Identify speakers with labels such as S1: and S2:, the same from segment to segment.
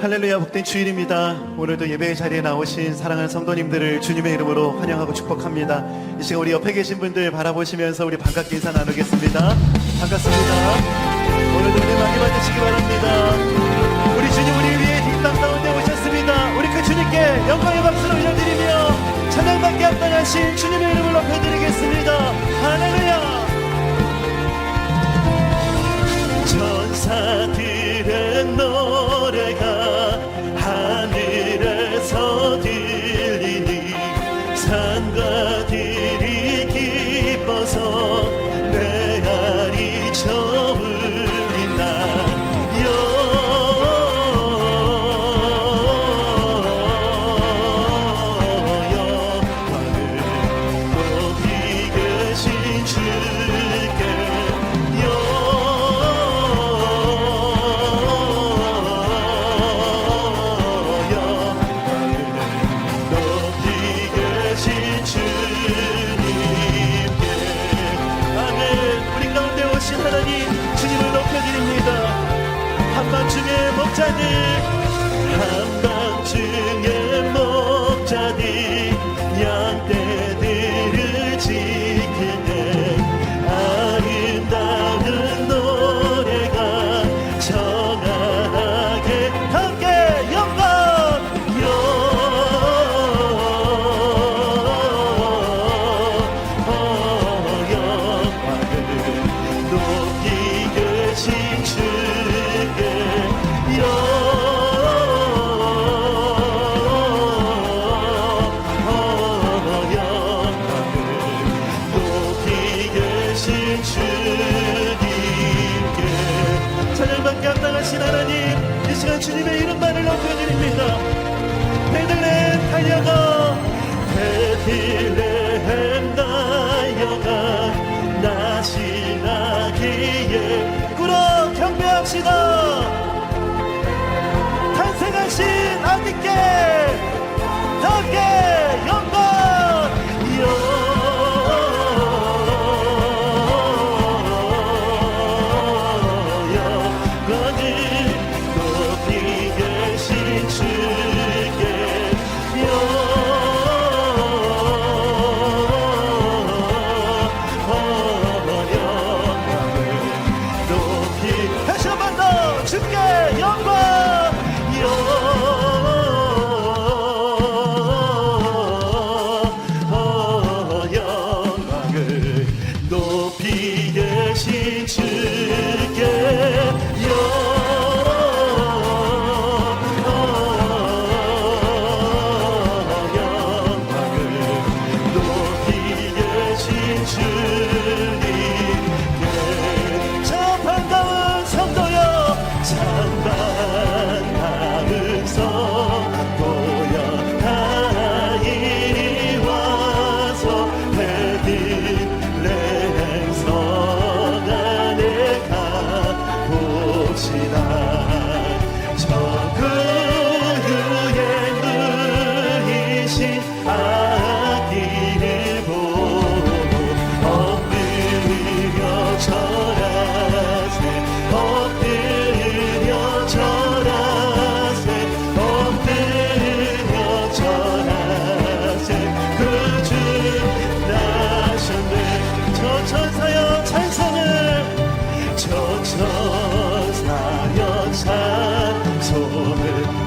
S1: 할렐루야, 복된 주일입니다. 오늘도 예배의 자리에 나오신 사랑하는 성도님들을 주님의 이름으로 환영하고 축복합니다. 이 시간 우리 옆에 계신 분들 바라보시면서 우리 반갑게 인사 나누겠습니다. 반갑습니다. 오늘도 은혜 많이 받으시기 바랍니다. 우리 주님 우리 위에 뒷땅 가운데 오셨습니다. 우리 그 주님께 영광의 박수를 올려드리며 찬양받게 합당하신 주님의 이름을 높여드리겠습니다. 할렐루야. 천사들의 노래가 하늘에서 들리니 산과 들이 기뻐서 메아리 저울린다. 한밤중의 목자들 한밤중의 목자들 양떼들을 지키네 아름다운 노래가 청하게 함께 영광 영광을 높이 계신 주께 찬양받게 합당하신 하나님, 이 시간 주님의 이름만을 높여드립니다. 베들레헴 달려가 베들레헴 달려가 나시나기에 꿇어 경배합시다. 탄생하신 아기께 덕에 영광 높이 계신 주께 영광을 높이 계신 주님께 저 반가운 성도여 참 반가운 성도여 다 이리 와서 베들레헴 성 안에 가봅시다. 저 그루에 누이신 아기를 보고 엎드려 절하세 엎드려 절하세 엎드려 절하세 그 주 나셨네. 저 천사여 찬송을 저 천사여 찬송을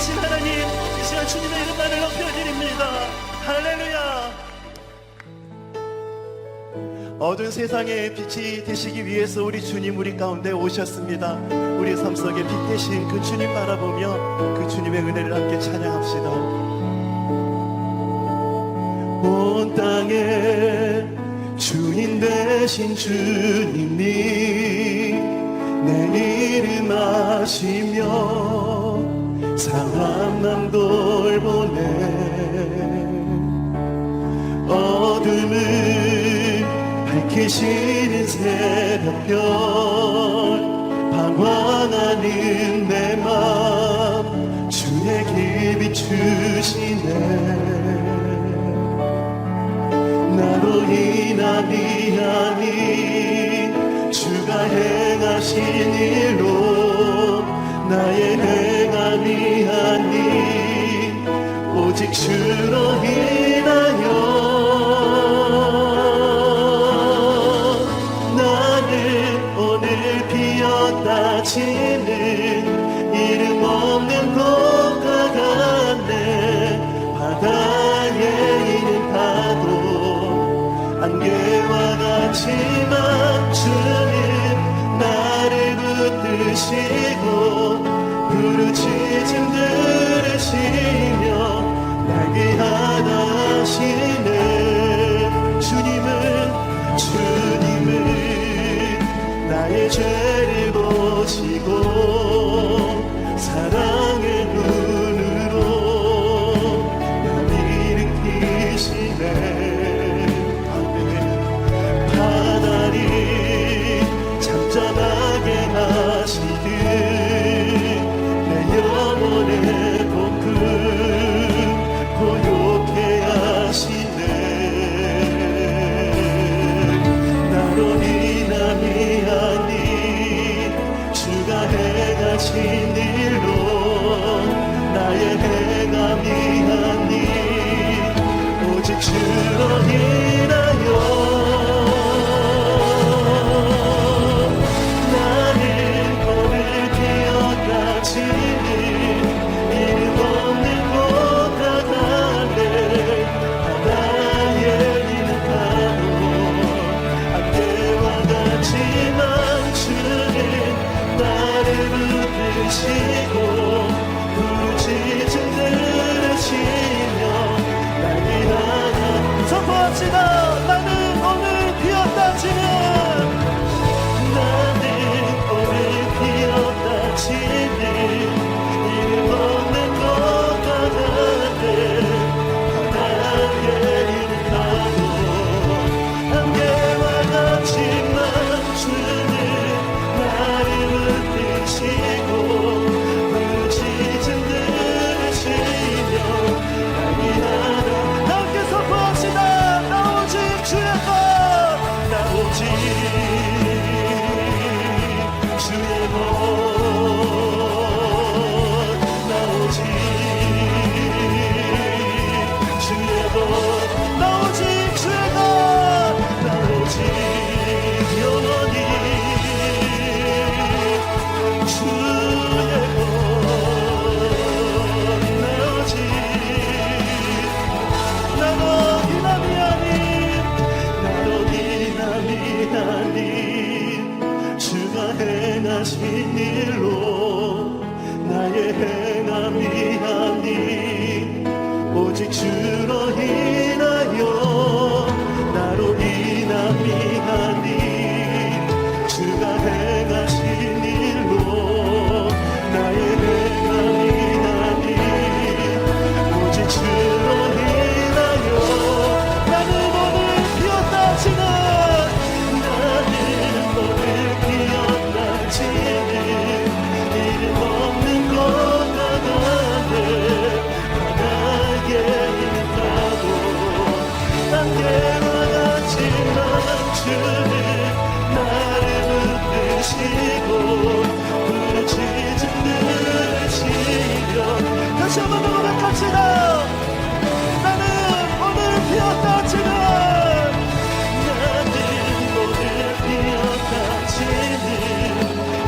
S1: 살아계신 하나님, 이 시간 주님의 이름만을 높여드립니다. 할렐루야. 어두운 세상에 빛이 되시기 위해서 우리 주님 우리 가운데 오셨습니다. 우리 삶 속에 빛 되신 그 주님 바라보며 그 주님의 은혜를 함께 찬양합시다. 온 땅에 주인 되신 주님이 내 이름 아시며 상함남 돌보네. 어둠을 밝히시는 새벽별 방황하는 내 맘 주에게 비추시네. 나로 인함이 아닌 주가 행하신 일로 나의 행함이 아닌 오직 주로 인하여 지는 이름 없는 곳과 같네. 바다에 있는 파도 안개와 같지만 주님 나를 붙드시고 부르짖음 들으시며 날개 하나 하시네. 주님은 나의 죄를 보시고 사랑의 눈으로 나를 일으키시네. 바다를 잠잠하게 하시듯 내 영혼의 볶음 고요케 하시네. 나로 인함이 아닌 주가 행하신 일로 나의 행함이 아닌 오직 주로 인하여 나는 꽃을 피었다 치는 이름 없는 곳과 같네. 바다에 있는 파도 안개와 같지만 주는 나를 붙드시고 부르짖음 들으시며 날개 하나 선포합시다. 나는 오늘 피었다 치는 이름 없는 것과 같네. 바다에 있는 파도 안개와 같지만 주는 나를 붙드시고 부르짖음 들으시며 날개 하나 함께 선포합시다. 나 오직 주의 것, 나 오직 주의 것, 나 오직 주의 것, 나 오직 주의 것, 나 오직 영원히 주의 것, 나 오직 나로 인함이 아닌 주가 행하신 일로 나의 행함이 아닌 오직 주로 인하여 나로 인함이 아닌 주가 행하신 일로 나의 행함이 아닌 오직 주로 인하여 나는 오늘 피었다 치는 이름 없는 것과 같네. 바다에 있는 파도 안개와 같지만 주는 나를 붙드시고 부르짖음 들으시며 다시 한번 고백합시다. 나는 오늘 피었다 치는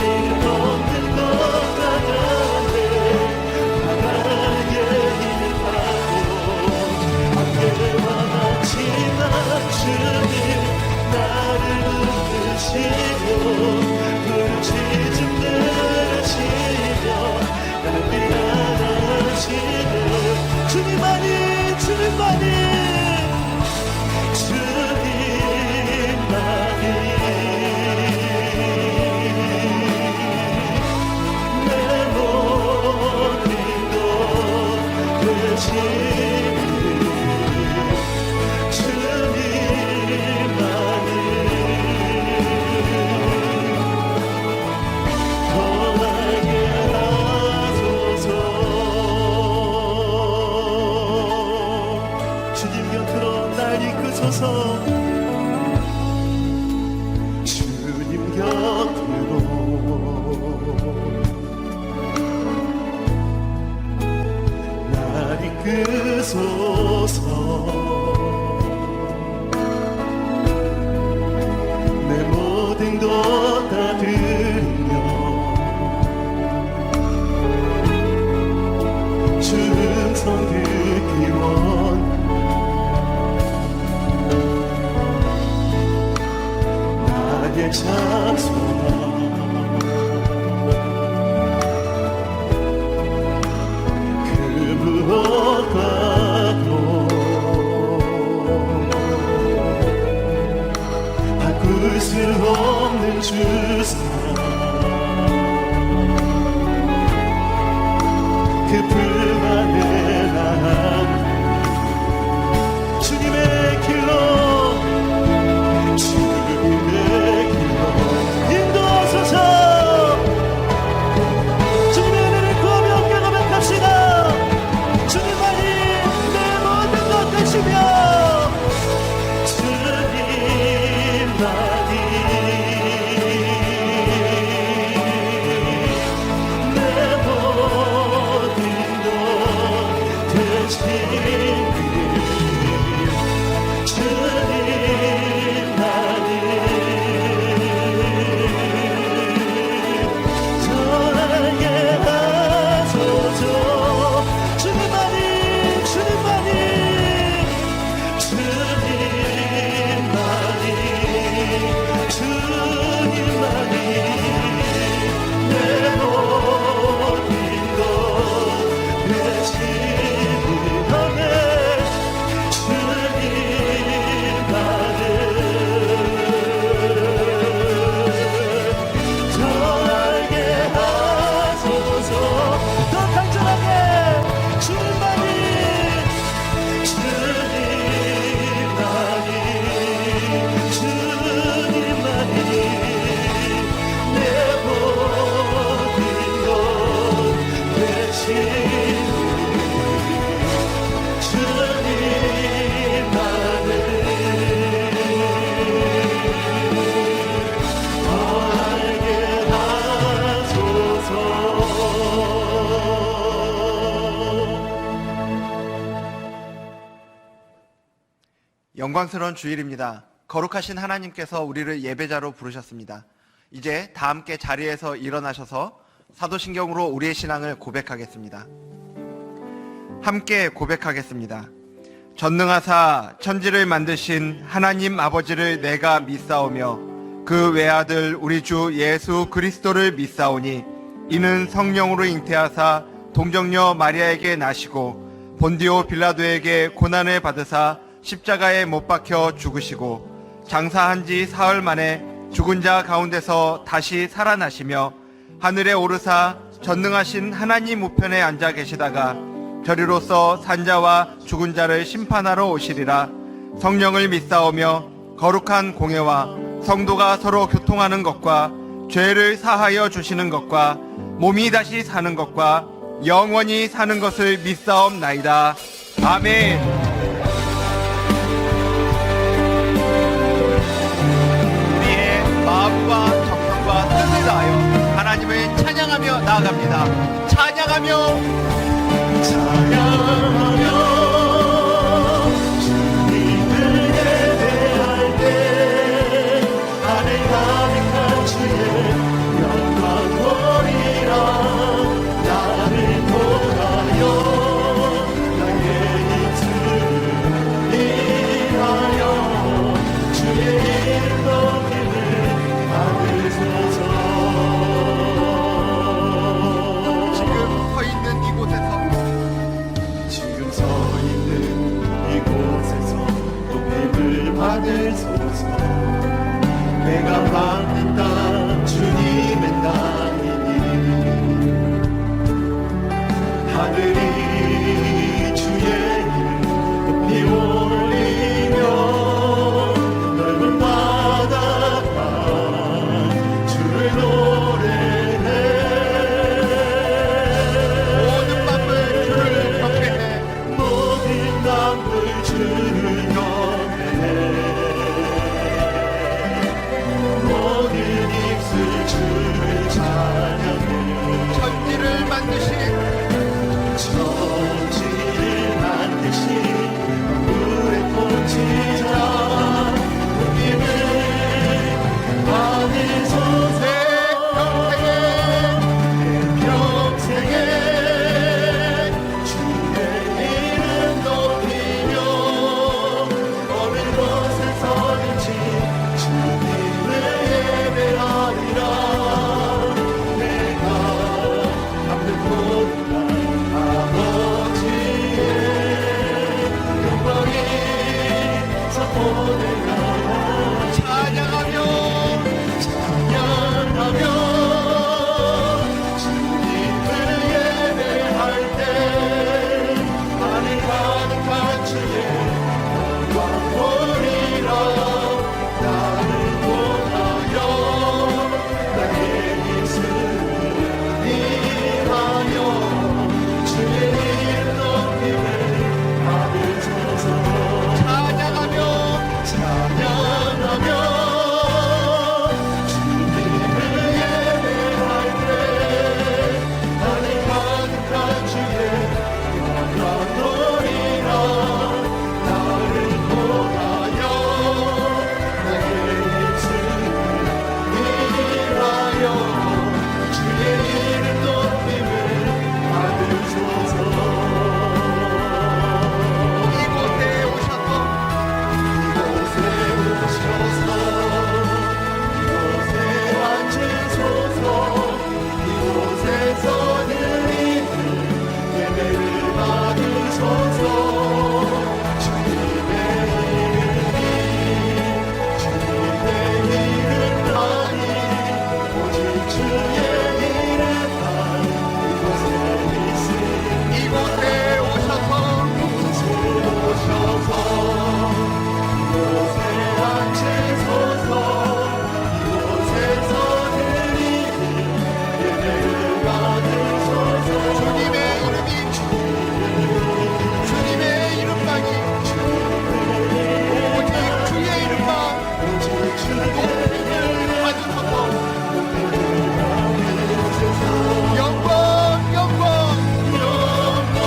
S1: 이름 없는 것과 같네. 바다에 주님만이 내 모든 것 되시니 주님 곁으로 날 이끄소서. 주님 곁으로 날 이끄소서. 내 모든 것 다 드리며 주 음성 듣기 원 나의 장소가 그 무엇과도 바꿀 수 없는 주사 그 불만의 난 주님의 길로 주님의 길로 인도하소서. 주님의 은혜를 구하며 함께 고백합시다. 주님만이 내 모든 것 되시며 주님만이 내 모든 것 되시니
S2: 영광스러운 주일입니다. 거룩하신 하나님께서 우리를 예배자로 부르셨습니다. 이제 다 함께 자리에서 일어나셔서 사도신경으로 우리의 신앙을 고백하겠습니다. 함께 고백하겠습니다. 전능하사 천지를 만드신 하나님 아버지를 내가 믿사오며 그 외아들 우리 주 예수 그리스도를 믿사오니 이는 성령으로 잉태하사 동정녀 마리아에게 나시고 본디오 빌라도에게 고난을 받으사 십자가에 못 박혀 죽으시고 장사한 지 사흘 만에 죽은 자 가운데서 다시 살아나시며 하늘에 오르사 전능하신 하나님 우편에 앉아 계시다가 저리로서 산자와 죽은 자를 심판하러 오시리라. 성령을 믿사오며 거룩한 공예와 성도가 서로 교통하는 것과 죄를 사하여 주시는 것과 몸이 다시 사는 것과 영원히 사는 것을 믿사옵나이다. 아멘. 마음과 정성과 뜻을 다하여 하나님을 찬양하며 나아갑니다. 찬양하며
S1: 주님을 예배할 때 하늘 가득한 주의 영광 보리라. 나를 통하여 나의 입술을 인하여 주의 이름 높임을
S2: 지금 서 있는 이곳에
S1: 오늘이 주의 이름 높이 올리며 넓은 바닷가 주를 노래해
S2: 모든 만물 주를 경배해
S1: 모든 만물 주를 경배해 모든 입술 주를 찬양해
S2: 천지를 만드신
S1: 천지를 만드신 물의 통치자 우리를 받으소서 평생에 주의 이름 높이며 어느 곳에서든지 주님을 예배하리라 내가 앞을 보다 아버지의 영광이 선포되며
S2: 찬양하며
S1: 주님을 예배할 때 하늘 가득한 주의 영광 보리라 나를 보하여 나의 입술을 일하여 주의 이름 높임을 받으소서 찬양하며 주님을 예배할 때 하늘 가득한 주의 영광 보리라 나를 보하여 나의 입술을 일하여 주의 이름 높임을 받으소서
S2: 이곳에 오셔서
S1: 이곳에 앉으소서 이곳에서 드리는 예배를 받으소서 주님의 이름만이 오직 주의 이름만 이곳에 있으니
S2: 이곳에 오셔서
S1: 이곳에 앉으소서 이곳에서 드리는 예배를 받으소서
S2: 주님의 이름이 주님의 이름만이 오직 주의 이름만
S1: 오직 주의
S2: 높임을 받으소서 영광 영광 주님께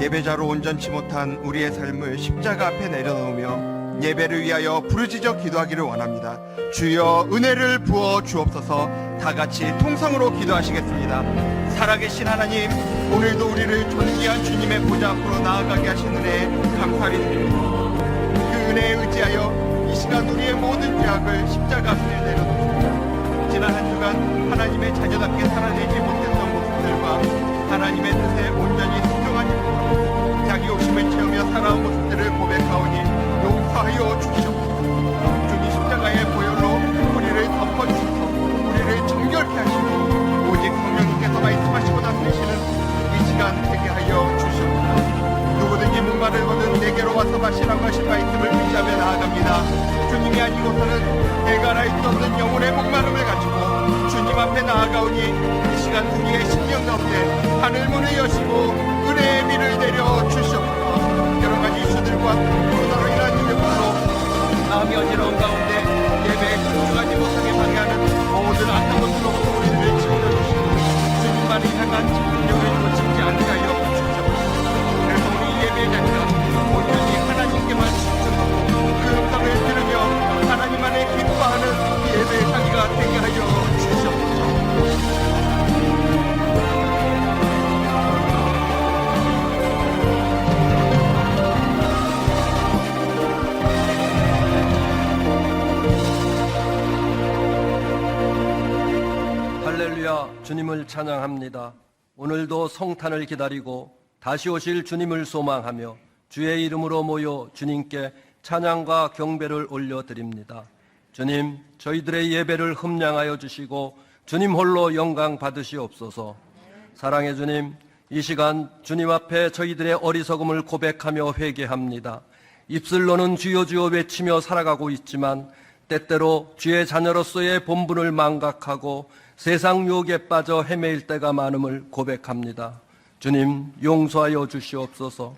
S2: 예배자로 온전치 못한 우리의 삶을 십자가 앞에 내려놓으며 예배를 위하여 부르짖어 기도하기를 원합니다. 주여 은혜를 부어 주옵소서. 다 같이 통성으로 기도하시겠습니다. 살아계신 하나님, 오늘도 우리를 존귀한 주님의 보좌 앞으로 나아가게 하신 은혜에 감사를 드립니다. 그 은혜에 의지하여 이 시간 우리의 모든 죄악을 십자가 앞에 내려놓습니다. 지난 한 주간 하나님의 자녀답게 살아내지 못했던 모습들과 하나님의 뜻에 온전히 순종하지 못하고 자기 욕심을 채우며 살아온 모습들을 고백하오니 용서하여 주시옵소서. 주님 십자가의 보혈로 우리를 덮어주셔서 우리를 정결케 하시고 오직 성령님께서 말씀하시고 다스리시는 이 시간 되게 하여 주시옵소서. 누구든지 목마를 거든 내게로 와서 마시라고 하신 말씀을 의지하며 나아갑니다. 주님이 아니고서는 해결할 수 없는 영혼의 목마름을 가지고 주님 앞에 나아가오니 이 시간 우리의 심령 가운데 하늘문을 여시고 은혜의 비를 내려 주시옵소서. 여러 가지 이슈들과 코로나로 인한 위협으로 마음이 어지러운 가운데 예배에 집중하지 못하게 방해하는 모든 악한 것으로부터 우리를 지켜주시고 주님만을 향한 집중력을 놓치지 않게 하여 주시옵소서. 그래서 우리 예배의 자리가 온전히 하나님께만 집중하고 그 음성을 들으며 하나님 안에 기뻐하는 예배의 자리가 되게 하여 주시옵소서.
S3: 이름을 찬양합니다. 오늘도 성탄을 기다리고 다시 오실 주님을 소망하며 주의 이름으로 모여 주님께 찬양과 경배를 올려드립니다. 주님, 저희들의 예배를 흠량하여 주시고 주님 홀로 영광 받으시옵소서. 사랑의 주님, 이 시간 주님 앞에 저희들의 어리석음을 고백하며 회개합니다. 입술로는 주여 주여 외치며 살아가고 있지만 때때로 주의 자녀로서의 본분을 망각하고 세상 유혹에 빠져 헤매일 때가 많음을 고백합니다. 주님, 용서하여 주시옵소서.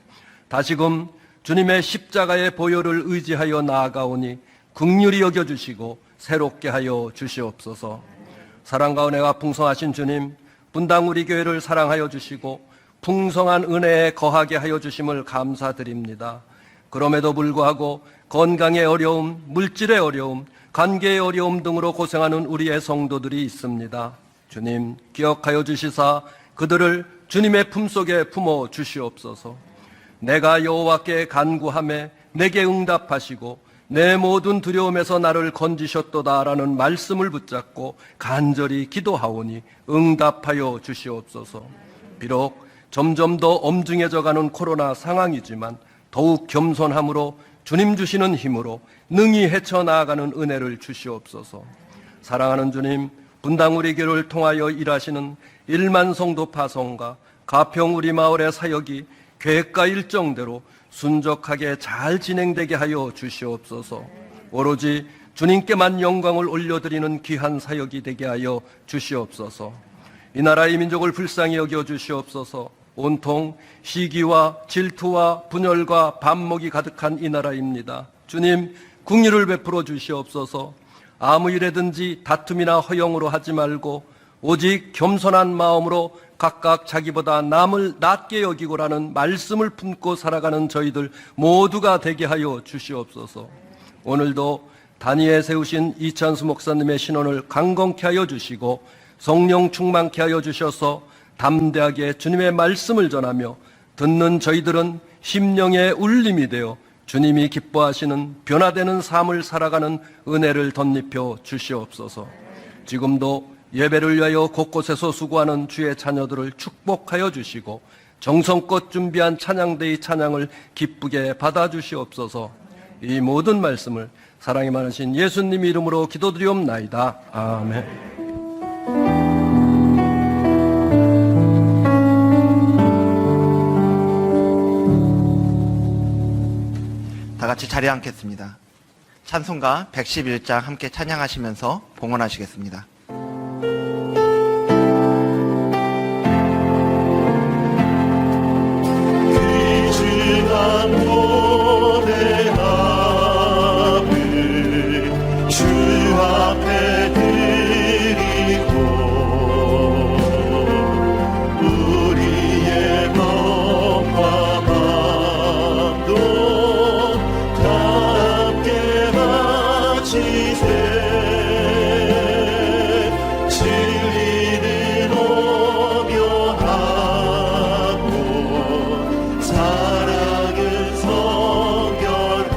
S3: 다시금 주님의 십자가의 보혈을 의지하여 나아가오니 긍휼히 여겨주시고 새롭게 하여 주시옵소서. 사랑과 은혜가 풍성하신 주님, 분당 우리 교회를 사랑하여 주시고 풍성한 은혜에 거하게 하여 주심을 감사드립니다. 그럼에도 불구하고 건강의 어려움, 물질의 어려움, 관계의 어려움 등으로 고생하는 우리의 성도들이 있습니다. 주님, 기억하여 주시사 그들을 주님의 품속에 품어 주시옵소서. 내가 여호와께 간구하매 내게 응답하시고 내 모든 두려움에서 나를 건지셨도다라는 말씀을 붙잡고 간절히 기도하오니 응답하여 주시옵소서. 비록 점점 더 엄중해져가는 코로나 상황이지만 더욱 겸손함으로 주님 주시는 힘으로 능히 헤쳐나아가는 은혜를 주시옵소서. 사랑하는 주님, 분당 우리 교회를 통하여 일하시는 1만 성도 파송과 가평 우리 마을의 사역이 계획과 일정대로 순적하게 잘 진행되게 하여 주시옵소서. 오로지 주님께만 영광을 올려드리는 귀한 사역이 되게 하여 주시옵소서. 이 나라의 민족을 불쌍히 여겨 주시옵소서. 온통 시기와 질투와 분열과 반목이 가득한 이 나라입니다. 주님, 긍휼을 베풀어 주시옵소서. 아무 일에든지 다툼이나 허영으로 하지 말고 오직 겸손한 마음으로 각각 자기보다 남을 낮게 여기고라는 말씀을 품고 살아가는 저희들 모두가 되게 하여 주시옵소서. 오늘도 단위에 세우신 이찬수 목사님의 신원을 강건케 하여 주시고 성령 충만케 하여 주셔서 담대하게 주님의 말씀을 전하며 듣는 저희들은 심령의 울림이 되어 주님이 기뻐하시는 변화되는 삶을 살아가는 은혜를 덧입혀 주시옵소서. 지금도 예배를 위하여 곳곳에서 수고하는 주의 자녀들을 축복하여 주시고 정성껏 준비한 찬양대의 찬양을 기쁘게 받아주시옵소서. 이 모든 말씀을 사랑이 많으신 예수님 이름으로 기도드리옵나이다. 아멘.
S2: 다 같이 자리에 앉겠습니다. 찬송가 111장 함께 찬양하시면서 봉헌하시겠습니다.
S1: 귀중한 노래함을 주 앞에 드리고 우리의 마음과 마음도 함께 바치세. 진리는 오묘하고 사랑은 성결해.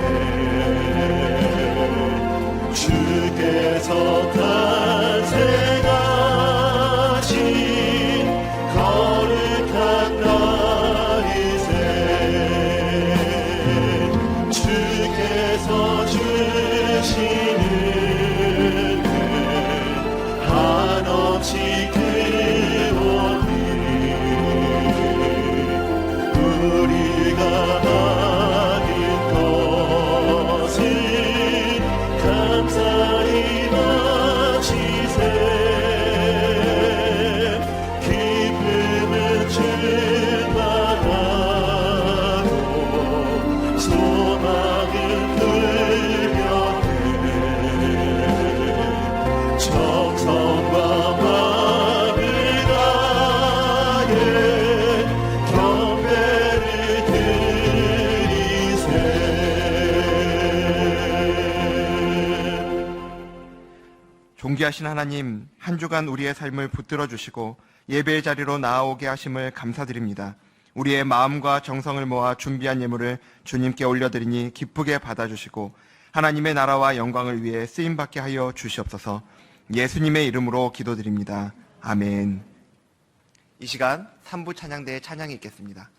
S1: 주께서 탄생하신 거룩한 날이세. 주께서 주시는 그 한없이 그원이 우리가 하는 것을 감사히 바치세. 기쁨은 충만하고 소망은 불변해. 정성과 마음을 다해 경배를 드리세.
S2: 존귀하신 하나님, 한 주간 우리의 삶을 붙들어 주시고 예배의 자리로 나아오게 하심을 감사드립니다. 우리의 마음과 정성을 모아 준비한 예물을 주님께 올려드리니 기쁘게 받아주시고 하나님의 나라와 영광을 위해 쓰임받게 하여 주시옵소서. 예수님의 이름으로 기도드립니다. 아멘. 이 시간 3부 찬양대의 찬양이 있겠습니다.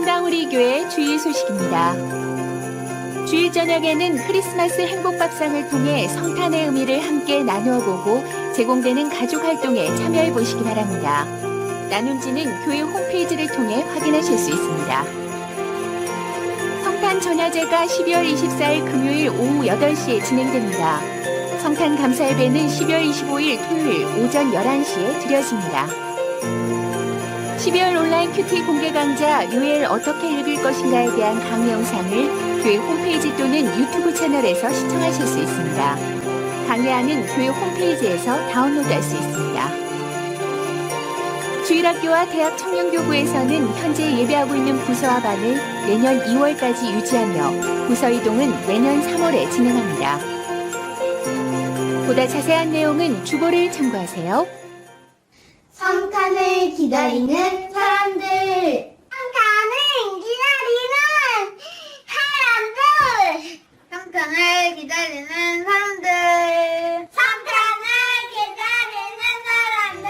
S4: 분당우리교회 주일 소식입니다. 주일 저녁에는 크리스마스 행복밥상을 통해 성탄의 의미를 함께 나누어 보고 제공되는 가족 활동에 참여해 보시기 바랍니다. 나눔지는 교회 홈페이지를 통해 확인하실 수 있습니다. 성탄 성탄전야제가 12월 24일 금요일 오후 8시에 진행됩니다. 성탄 감사 예배는 12월 25일 토요일 오전 11시에 드려집니다. 12월 온라인 큐티 공개 강좌 요엘 어떻게 읽을 것인가에 대한 강의 영상을 교회 홈페이지 또는 유튜브 채널에서 시청하실 수 있습니다. 강의안은 교회 홈페이지에서 다운로드할 수 있습니다. 주일학교와 대학 청년교구에서는 현재 예배하고 있는 부서와 반을 내년 2월까지 유지하며 부서 이동은 내년 3월에 진행합니다. 보다 자세한 내용은 주보를 참고하세요.
S5: 성탄을 기다리는 사람들. 성탄을 기다리는 사람들. 성탄을 기다리는 사람들. 성탄을 기다리는 사람들.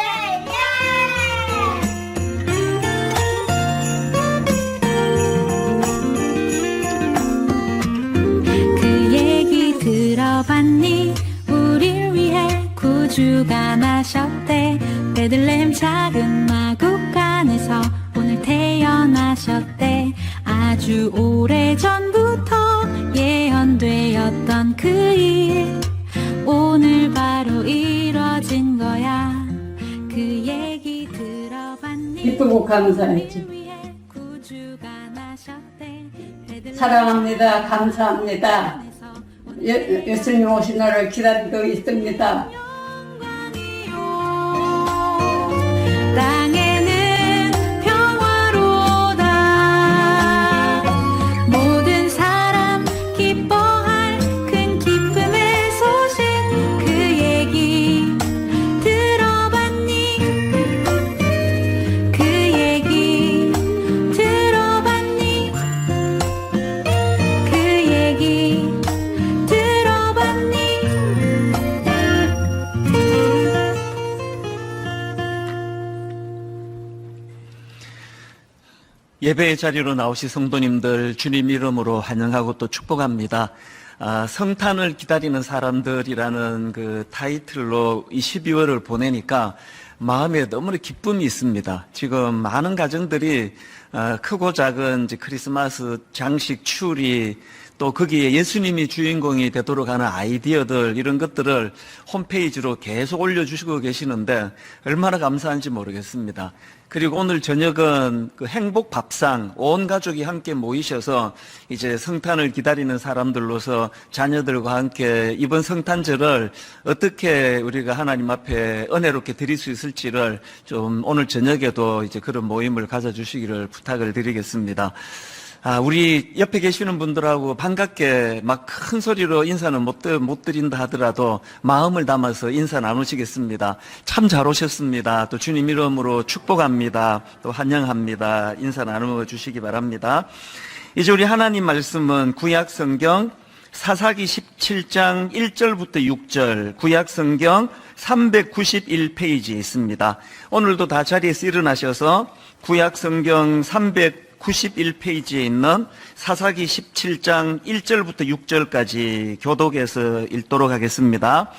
S6: 그 얘기 들어봤니? 우릴 위해 구주가 나셨대. 베들레헴 작은 마국간에서 오늘 태어나셨대. 아주 오래전부터 예언되었던 그 일 오늘 바로 이뤄진 거야. 그 얘기 들어봤니?
S7: 기쁘고 감사했지.
S6: 우릴 위해 구주가 나셨대. 베들레헴
S7: 사랑합니다. 감사합니다.
S6: 작은
S7: 예수님 오신 날을 기다리고 있습니다.
S6: 땅에는 평화로다. 모든 사람 기뻐할 큰 기쁨의 소식. 그 얘기 들어봤니? 그 얘기 들어봤니? 그 얘기 들어봤니?
S8: 예배의 자리로 나오신 성도님들 주님 이름으로 환영하고 또 축복합니다. 성탄을 기다리는 사람들이라는 그 타이틀로 이 12월을 보내니까 마음에 너무나 기쁨이 있습니다. 지금 많은 가정들이 크고 작은 이제 크리스마스 장식 추리 또 거기에 예수님이 주인공이 되도록 하는 아이디어들 이런 것들을 홈페이지로 계속 올려주시고 계시는데 얼마나 감사한지 모르겠습니다. 그리고 오늘 저녁은 그 행복 밥상 온 가족이 함께 모이셔서 이제 성탄을 기다리는 사람들로서 자녀들과 함께 이번 성탄절을 어떻게 우리가 하나님 앞에 은혜롭게 드릴 수 있을지를 좀 오늘 저녁에도 이제 그런 모임을 가져주시기를 부탁을 드리겠습니다. 우리 옆에 계시는 분들하고 반갑게 막 큰 소리로 인사는 못 드린다 하더라도 마음을 담아서 인사 나누시겠습니다. 참 잘 오셨습니다. 또 주님 이름으로 축복합니다. 또 환영합니다. 인사 나누어 주시기 바랍니다. 이제 우리 하나님 말씀은 구약 성경 사사기 17장 1절부터 6절 구약 성경 391페이지에 있습니다. 오늘도 다 자리에서 일어나셔서 구약 성경 391페이지에 있는 사사기 17장 1절부터 6절까지 교독해서 읽도록 하겠습니다.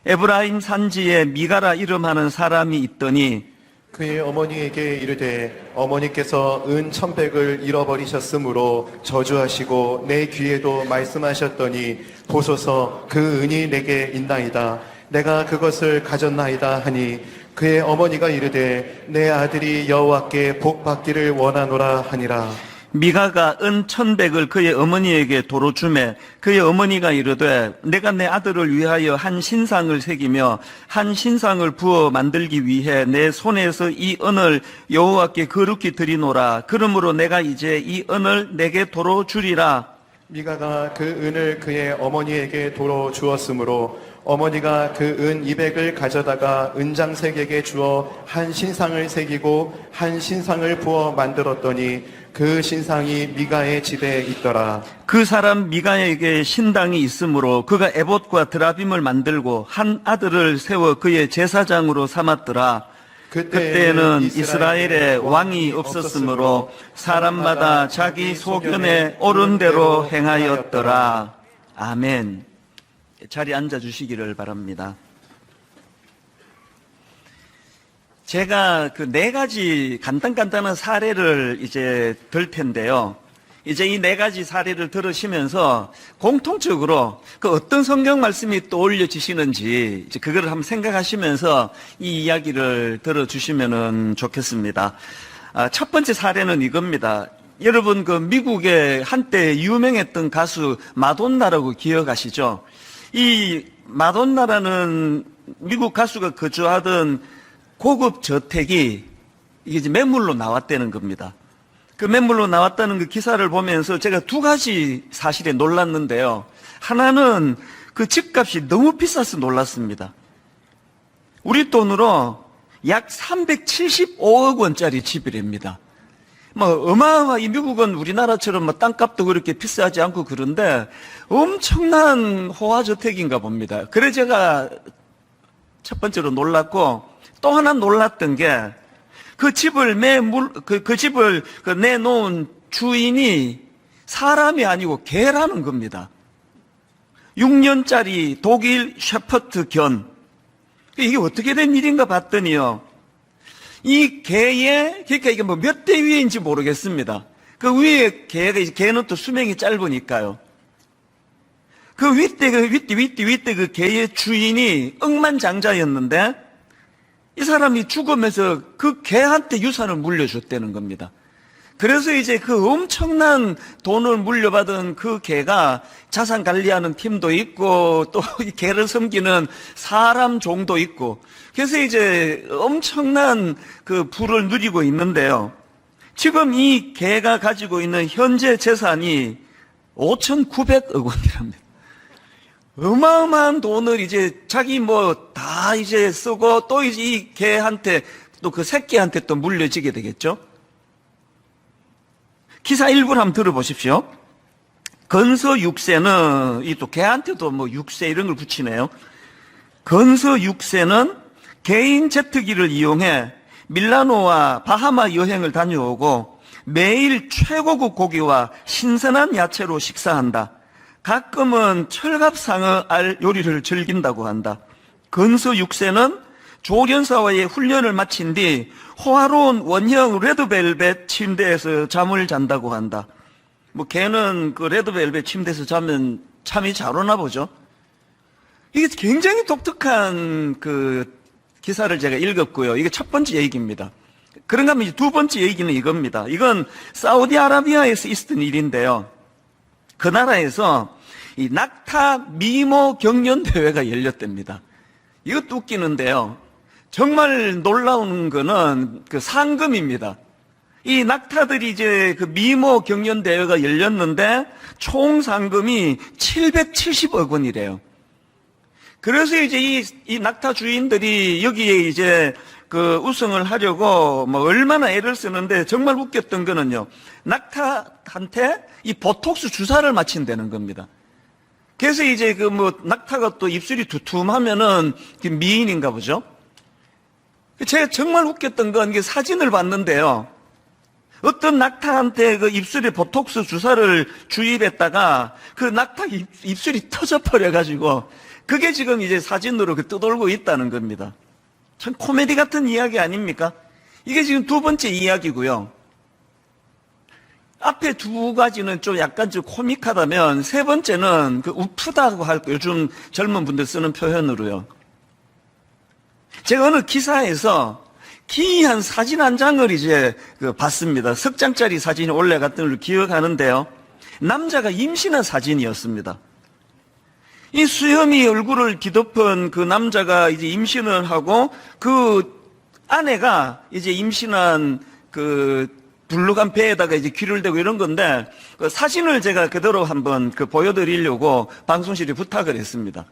S8: 에브라임 산지에 미가라 이름하는 사람이 있더니
S1: 그의 어머니에게 이르되 어머니께서 은 1,100을 잃어버리셨으므로 저주하시고 내 귀에도 말씀하셨더니 보소서 그 은이 내게 있나이다. 내가 그것을 가졌나이다 하니 그의 어머니가 이르되 내 아들이 여호와께 복 받기를 원하노라 하니라.
S8: 미가가 은 1,100을 그의 어머니에게 도로 주매 그의 어머니가 이르되 내가 내 아들을 위하여 한 신상을 새기며 한 신상을 부어 만들기 위해 내 손에서 이 은을 여호와께 거룩히 드리노라. 그러므로 내가 이제 이 은을 내게 도로 주리라.
S1: 미가가 그 은을 그의 어머니에게 도로 주었으므로 어머니가 그 은 200을 가져다가 은장색에게 주어 한 신상을 새기고 한 신상을 부어 만들었더니 그 신상이 미가의 집에 있더라.
S8: 그 사람 미가에게 신당이 있으므로 그가 에봇과 드라빔을 만들고 한 아들을 세워 그의 제사장으로 삼았더라. 그때는 이스라엘에 왕이 없었으므로 사람마다 자기 소견에 옳은 대로 행하였더라. 아멘. 자리에 앉아 주시기를 바랍니다. 제가 그 4가지 간단한 사례를 이제 들 텐데요. 이제 이 네 가지 사례를 들으시면서 공통적으로 그 어떤 성경 말씀이 떠올려지시는지 이제 그거를 한번 생각하시면서 이 이야기를 들어주시면 좋겠습니다. 첫 번째 사례는 이겁니다. 여러분 그 미국의 한때 유명했던 가수 마돈나라고 기억하시죠? 이 마돈나라는 미국 가수가 거주하던 고급 저택이 이게 이제 매물로 나왔다는 겁니다. 그 매물로 나왔다는 그 기사를 보면서 제가 두 가지 사실에 놀랐는데요. 하나는 그 집값이 너무 비싸서 놀랐습니다. 우리 돈으로 약 375억 원짜리 집이랍니다. 이 미국은 우리나라처럼 땅값도 그렇게 비싸지 않고 그런데 엄청난 호화저택인가 봅니다. 그래 제가 첫 번째로 놀랐고, 또 하나 놀랐던 게 그 집을 내놓은 주인이 사람이 아니고 개라는 겁니다. 6년짜리 독일 셰퍼드 견. 이게 어떻게 된 일인가 봤더니요. 이 개의, 그러니까 이게 몇 대 위인지 모르겠습니다. 그 위에 개는 또 수명이 짧으니까요. 그 윗대 그 개의 주인이 억만장자였는데 이 사람이 죽으면서 그 개한테 유산을 물려줬다는 겁니다. 그래서 이제 그 엄청난 돈을 물려받은 그 개가 자산 관리하는 팀도 있고 또 이 개를 섬기는 사람 종도 있고 그래서 이제 엄청난 그 부를 누리고 있는데요. 지금 이 개가 가지고 있는 현재 재산이 5,900억 원이랍니다. 어마어마한 돈을 이제 자기 다 이제 쓰고 또 이제 이 개한테 또 그 새끼한테 또 물려지게 되겠죠. 기사 일부를 한번 들어보십시오. 건서 6세는 이 또 개한테도 6세 이런 걸 붙이네요. 건서 6세는 개인 제트기를 이용해 밀라노와 바하마 여행을 다녀오고 매일 최고급 고기와 신선한 야채로 식사한다. 가끔은 철갑상어 알 요리를 즐긴다고 한다. 건서 6세는 조련사와의 훈련을 마친 뒤 호화로운 원형 레드벨벳 침대에서 잠을 잔다고 한다. 걔는 그 레드벨벳 침대에서 자면 잠이 잘 오나 보죠. 이게 굉장히 독특한 그 기사를 제가 읽었고요. 이게 첫 번째 얘기입니다. 그런가 하면 두 번째 얘기는 이겁니다. 이건 사우디아라비아에서 있었던 일인데요. 그 나라에서 이 낙타 미모 경연 대회가 열렸답니다. 이것도 웃기는데요. 정말 놀라운 거는 그 상금입니다. 이 낙타들이 이제 그 미모 경연 대회가 열렸는데 총 상금이 770억 원이래요. 그래서 이제 이 낙타 주인들이 여기에 이제 그 우승을 하려고 얼마나 애를 쓰는데 정말 웃겼던 거는요. 낙타한테 이 보톡스 주사를 맞힌다는 겁니다. 그래서 이제 낙타가 또 입술이 두툼하면은 미인인가 보죠. 제가 정말 웃겼던 건 이게 사진을 봤는데요. 어떤 낙타한테 그 입술에 보톡스 주사를 주입했다가 그 낙타 입술이 터져버려가지고 그게 지금 이제 사진으로 떠돌고 있다는 겁니다. 참 코미디 같은 이야기 아닙니까? 이게 지금 두 번째 이야기고요. 앞에 두 가지는 좀 약간 좀 코믹하다면 세 번째는 그 우프다고 할 거 요즘 젊은 분들 쓰는 표현으로요. 제가 어느 기사에서 기이한 사진 한 장을 이제 봤습니다. 석 장짜리 사진이 올라갔던 걸 기억하는데요. 남자가 임신한 사진이었습니다. 이 수염이 얼굴을 뒤덮은 그 남자가 이제 임신을 하고 그 아내가 이제 임신한 그 불룩한 배에다가 이제 귀를 대고 이런 건데 그 사진을 제가 그대로 한번 보여드리려고 방송실에 부탁을 했습니다.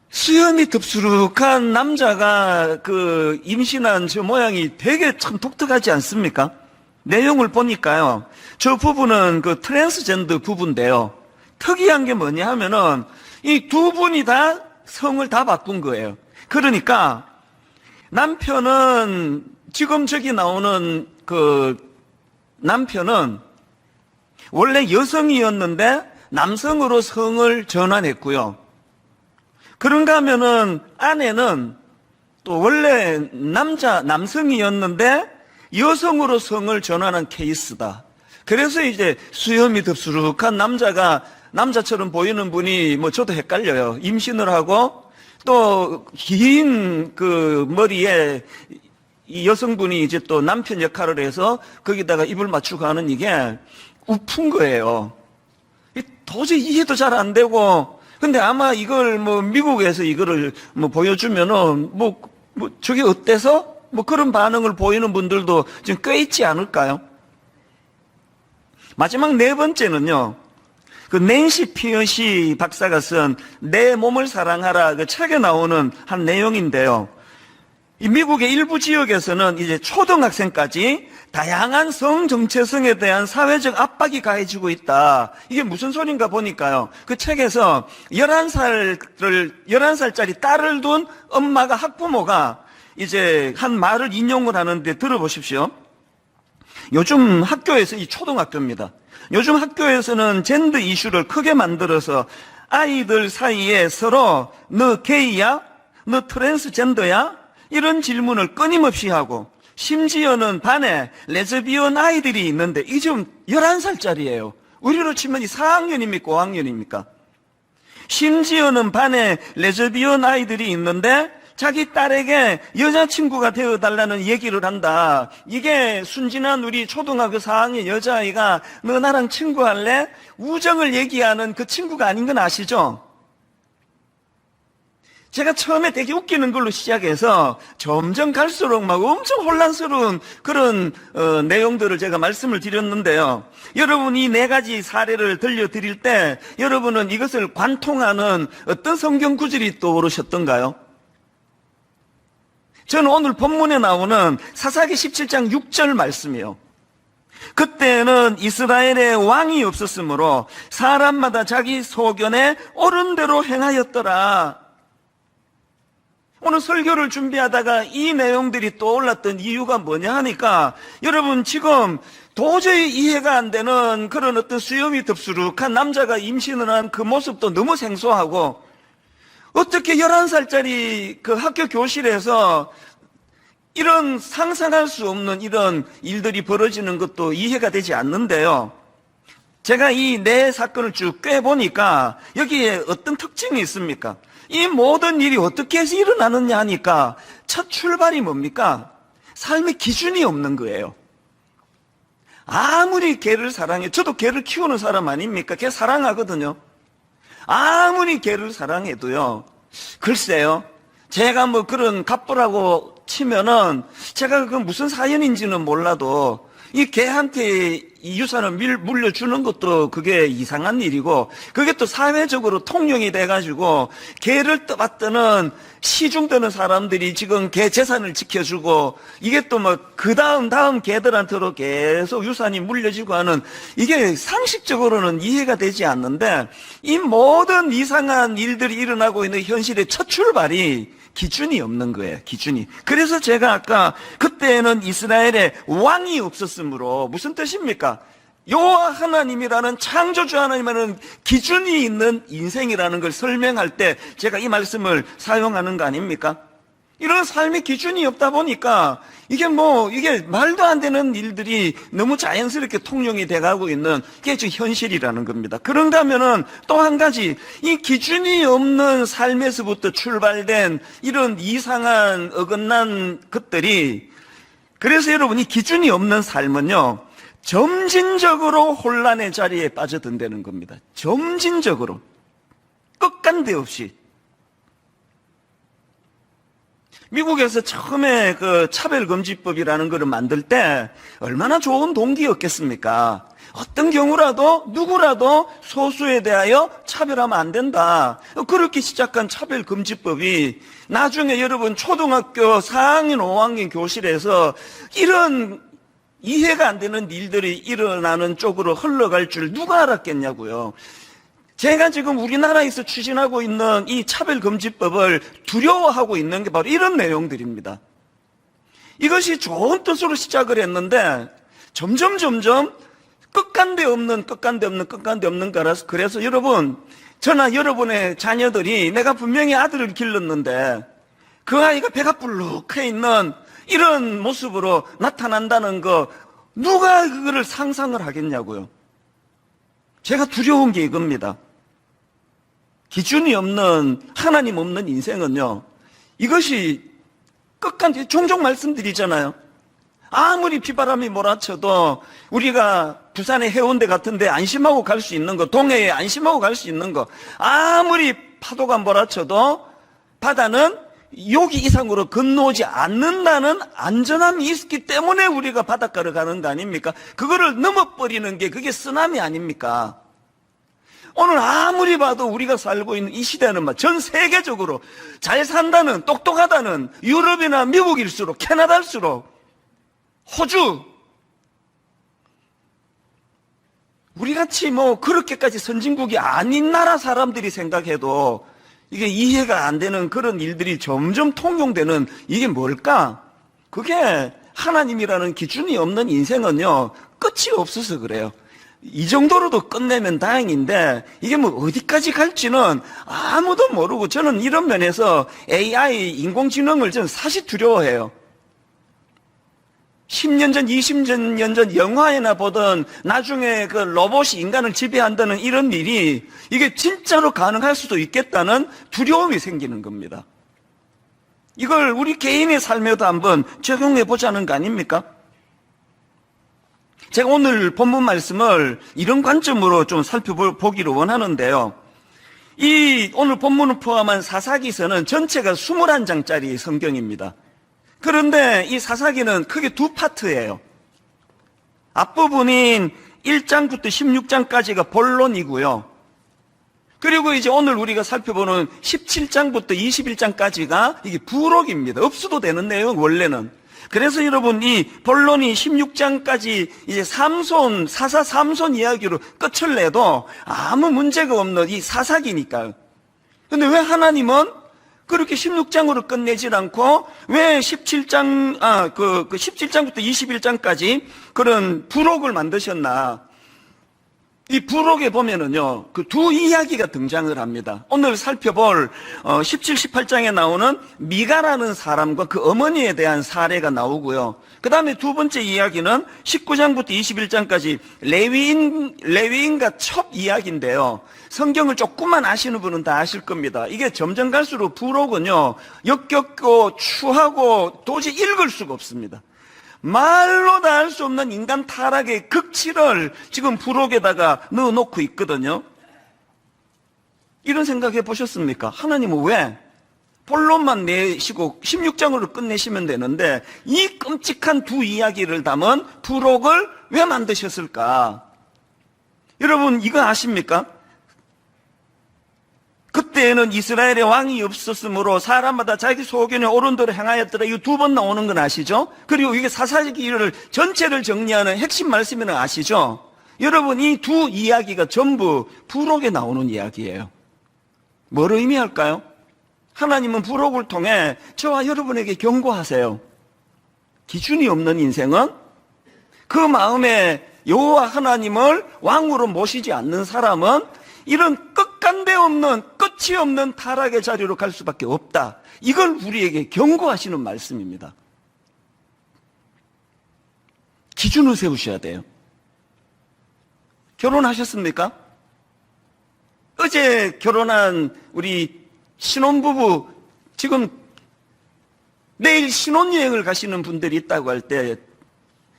S8: 수염이 덥수룩한 남자가 그 임신한 저 모양이 되게 참 독특하지 않습니까? 내용을 보니까요. 저 부부는 그 트랜스젠더 부부인데요. 특이한 게 뭐냐 하면은 이 두 분이 다 성을 다 바꾼 거예요. 그러니까 남편은 지금 저기 나오는 그 남편은 원래 여성이었는데 남성으로 성을 전환했고요. 그런가 하면은 아내는 또 원래 남성이었는데 여성으로 성을 전환한 케이스다. 그래서 이제 수염이 덥수룩한 남자가 남자처럼 보이는 분이 뭐 저도 헷갈려요. 임신을 하고 또 긴 그 머리에 이 여성분이 이제 또 남편 역할을 해서 거기다가 입을 맞추고 하는 이게 우픈 거예요. 도저히 이해도 잘 안 되고, 근데 아마 이걸 뭐 미국에서 이거를 뭐 보여주면은 뭐 저게 어때서? 뭐 그런 반응을 보이는 분들도 지금 꽤 있지 않을까요? 마지막 네 번째는요. 그 낸시 피어시 박사가 쓴 내 몸을 사랑하라 그 책에 나오는 한 내용인데요. 이 미국의 일부 지역에서는 이제 초등학생까지 다양한 성 정체성에 대한 사회적 압박이 가해지고 있다. 이게 무슨 소린가 보니까요. 그 책에서 11살짜리 딸을 둔 엄마가 학부모가 이제 한 말을 인용을 하는데 들어보십시오. 요즘 학교에서, 이 초등학교입니다. 요즘 학교에서는 젠더 이슈를 크게 만들어서 아이들 사이에 서로 너 게이야? 너 트랜스젠더야? 이런 질문을 끊임없이 하고, 심지어는 반에 레즈비언 아이들이 있는데 이 지금 11살짜리예요. 우리로 치면 이 4학년입니까? 5학년입니까? 심지어는 반에 레즈비언 아이들이 있는데 자기 딸에게 여자친구가 되어달라는 얘기를 한다. 이게 순진한 우리 초등학교 4학년 여자아이가 너 나랑 친구할래? 우정을 얘기하는 그 친구가 아닌 건 아시죠? 제가 처음에 되게 웃기는 걸로 시작해서 점점 갈수록 막 엄청 혼란스러운 그런 내용들을 제가 말씀을 드렸는데요. 여러분 이 네 가지 사례를 들려드릴 때 여러분은 이것을 관통하는 어떤 성경 구절이 떠오르셨던가요? 저는 오늘 본문에 나오는 사사기 17장 6절 말씀이요. 그때는 이스라엘에 왕이 없었으므로 사람마다 자기 소견에 옳은 대로 행하였더라. 오늘 설교를 준비하다가 이 내용들이 떠올랐던 이유가 뭐냐 하니까 여러분 지금 도저히 이해가 안 되는 그런 어떤 수염이 덥수룩한 남자가 임신을 한 그 모습도 너무 생소하고 어떻게 11살짜리 그 학교 교실에서 이런 상상할 수 없는 이런 일들이 벌어지는 것도 이해가 되지 않는데요. 제가 이 네 사건을 쭉 꿰보니까 여기에 어떤 특징이 있습니까? 이 모든 일이 어떻게 해서 일어나느냐 하니까 첫 출발이 뭡니까? 삶의 기준이 없는 거예요. 아무리 개를 사랑해, 저도 개를 키우는 사람 아닙니까? 개 사랑하거든요. 아무리 개를 사랑해도요, 글쎄요, 제가 뭐 그런 갑부라고 치면은 제가 그 무슨 사연인지는 몰라도 이 개한테 이 유산을 물려주는 것도 그게 이상한 일이고, 그게 또 사회적으로 통용이 돼가지고 개를 떠받드는 시중 드는 사람들이 지금 개 재산을 지켜주고, 이게 또 뭐 그 다음 개들한테로 계속 유산이 물려지고 하는, 이게 상식적으로는 이해가 되지 않는데, 이 모든 이상한 일들이 일어나고 있는 현실의 첫 출발이 기준이 없는 거예요. 기준이. 그래서 제가 아까 그때는 이스라엘에 왕이 없었으므로, 무슨 뜻입니까? 여호와 하나님이라는 창조주 하나님이라는 기준이 있는 인생이라는 걸 설명할 때 제가 이 말씀을 사용하는 거 아닙니까? 이런 삶의 기준이 없다 보니까 이게 말도 안 되는 일들이 너무 자연스럽게 통용이 돼가고 있는 게 지금 현실이라는 겁니다. 그런가 하면은 또 한 가지, 이 기준이 없는 삶에서부터 출발된 이런 이상한 어긋난 것들이, 그래서 여러분 이 기준이 없는 삶은요, 점진적으로 혼란의 자리에 빠져든다는 겁니다. 점진적으로. 끝간데 없이. 미국에서 처음에 그 차별금지법이라는 것을 만들 때 얼마나 좋은 동기였겠습니까? 어떤 경우라도 누구라도 소수에 대하여 차별하면 안 된다. 그렇게 시작한 차별금지법이 나중에 여러분 초등학교 4학년, 5학년 교실에서 이런 이해가 안 되는 일들이 일어나는 쪽으로 흘러갈 줄 누가 알았겠냐고요. 제가 지금 우리나라에서 추진하고 있는 이 차별금지법을 두려워하고 있는 게 바로 이런 내용들입니다. 이것이 좋은 뜻으로 시작을 했는데 점점 끝간데 없는 거라서, 그래서 여러분, 저나 여러분의 자녀들이, 내가 분명히 아들을 길렀는데 그 아이가 배가 불룩해 있는 이런 모습으로 나타난다는 거 누가 그거를 상상을 하겠냐고요. 제가 두려운 게 이겁니다. 기준이 없는, 하나님 없는 인생은요, 이것이 끝까지 종종 말씀드리잖아요. 아무리 비바람이 몰아쳐도 우리가 부산의 해운대 같은데 안심하고 갈 수 있는 거, 동해에 안심하고 갈 수 있는 거, 아무리 파도가 몰아쳐도 바다는 여기 이상으로 건너오지 않는다는 안전함이 있기 때문에 우리가 바닷가를 가는 거 아닙니까? 그거를 넘어버리는 게 그게 쓰나미 아닙니까? 오늘 아무리 봐도 우리가 살고 있는 이 시대는 전 세계적으로 잘 산다는, 똑똑하다는 유럽이나 미국일수록, 캐나다일수록, 호주, 우리같이 그렇게까지 선진국이 아닌 나라 사람들이 생각해도 이게 이해가 안 되는 그런 일들이 점점 통용되는 이게 뭘까? 그게 하나님이라는 기준이 없는 인생은요, 끝이 없어서 그래요. 이 정도로도 끝내면 다행인데 이게 어디까지 갈지는 아무도 모르고, 저는 이런 면에서 AI, 인공지능을 저는 사실 두려워해요. 10년 전, 20년 전 영화에나 보던 나중에 그 로봇이 인간을 지배한다는 이런 일이 이게 진짜로 가능할 수도 있겠다는 두려움이 생기는 겁니다. 이걸 우리 개인의 삶에도 한번 적용해 보자는 거 아닙니까? 제가 오늘 본문 말씀을 이런 관점으로 좀 살펴보기를 원하는데요. 이 오늘 본문을 포함한 사사기서는 전체가 21장짜리 성경입니다. 그런데 이 사사기는 크게 두 파트예요. 앞부분인 1장부터 16장까지가 본론이고요. 그리고 이제 오늘 우리가 살펴보는 17장부터 21장까지가 이게 부록입니다. 없어도 되는 내용, 원래는. 그래서 여러분, 이 본론이 16장까지 이제 사사 삼손 이야기로 끝을 내도 아무 문제가 없는 이 사사기니까요. 근데 왜 하나님은 그렇게 16장으로 끝내질 않고 왜 17장부터 21장까지 그런 부록을 만드셨나? 이 부록에 보면은요, 그 두 이야기가 등장을 합니다. 오늘 살펴볼 17, 18장에 나오는 미가라는 사람과 그 어머니에 대한 사례가 나오고요. 그 다음에 두 번째 이야기는 19장부터 21장까지 레위인과 첩 이야기인데요. 성경을 조금만 아시는 분은 다 아실 겁니다. 이게 점점 갈수록 부록은요, 역겹고 추하고 도저히 읽을 수가 없습니다. 말로 다 할 수 없는 인간 타락의 극치를 지금 부록에다가 넣어놓고 있거든요. 이런 생각해 보셨습니까? 하나님은 왜 본론만 내시고 16장으로 끝내시면 되는데 이 끔찍한 두 이야기를 담은 부록을 왜 만드셨을까? 여러분, 이거 아십니까? 그때에는 이스라엘의 왕이 없었으므로 사람마다 자기 소견에 옳은 대로 행하였더라. 이거 두 번 나오는 건 아시죠? 그리고 이게 사사기를 전체를 정리하는 핵심 말씀이는 아시죠? 여러분, 이 두 이야기가 전부 부록에 나오는 이야기예요. 뭘 의미할까요? 하나님은 부록을 통해 저와 여러분에게 경고하세요. 기준이 없는 인생은 그 마음에 여호와 하나님을 왕으로 모시지 않는 사람은 이런 끝간데 없는, 끝이 없는 타락의 자리로 갈 수밖에 없다. 이걸 우리에게 경고하시는 말씀입니다. 기준을 세우셔야 돼요. 결혼하셨습니까? 어제 결혼한 우리 신혼부부, 지금 내일 신혼여행을 가시는 분들이 있다고 할 때,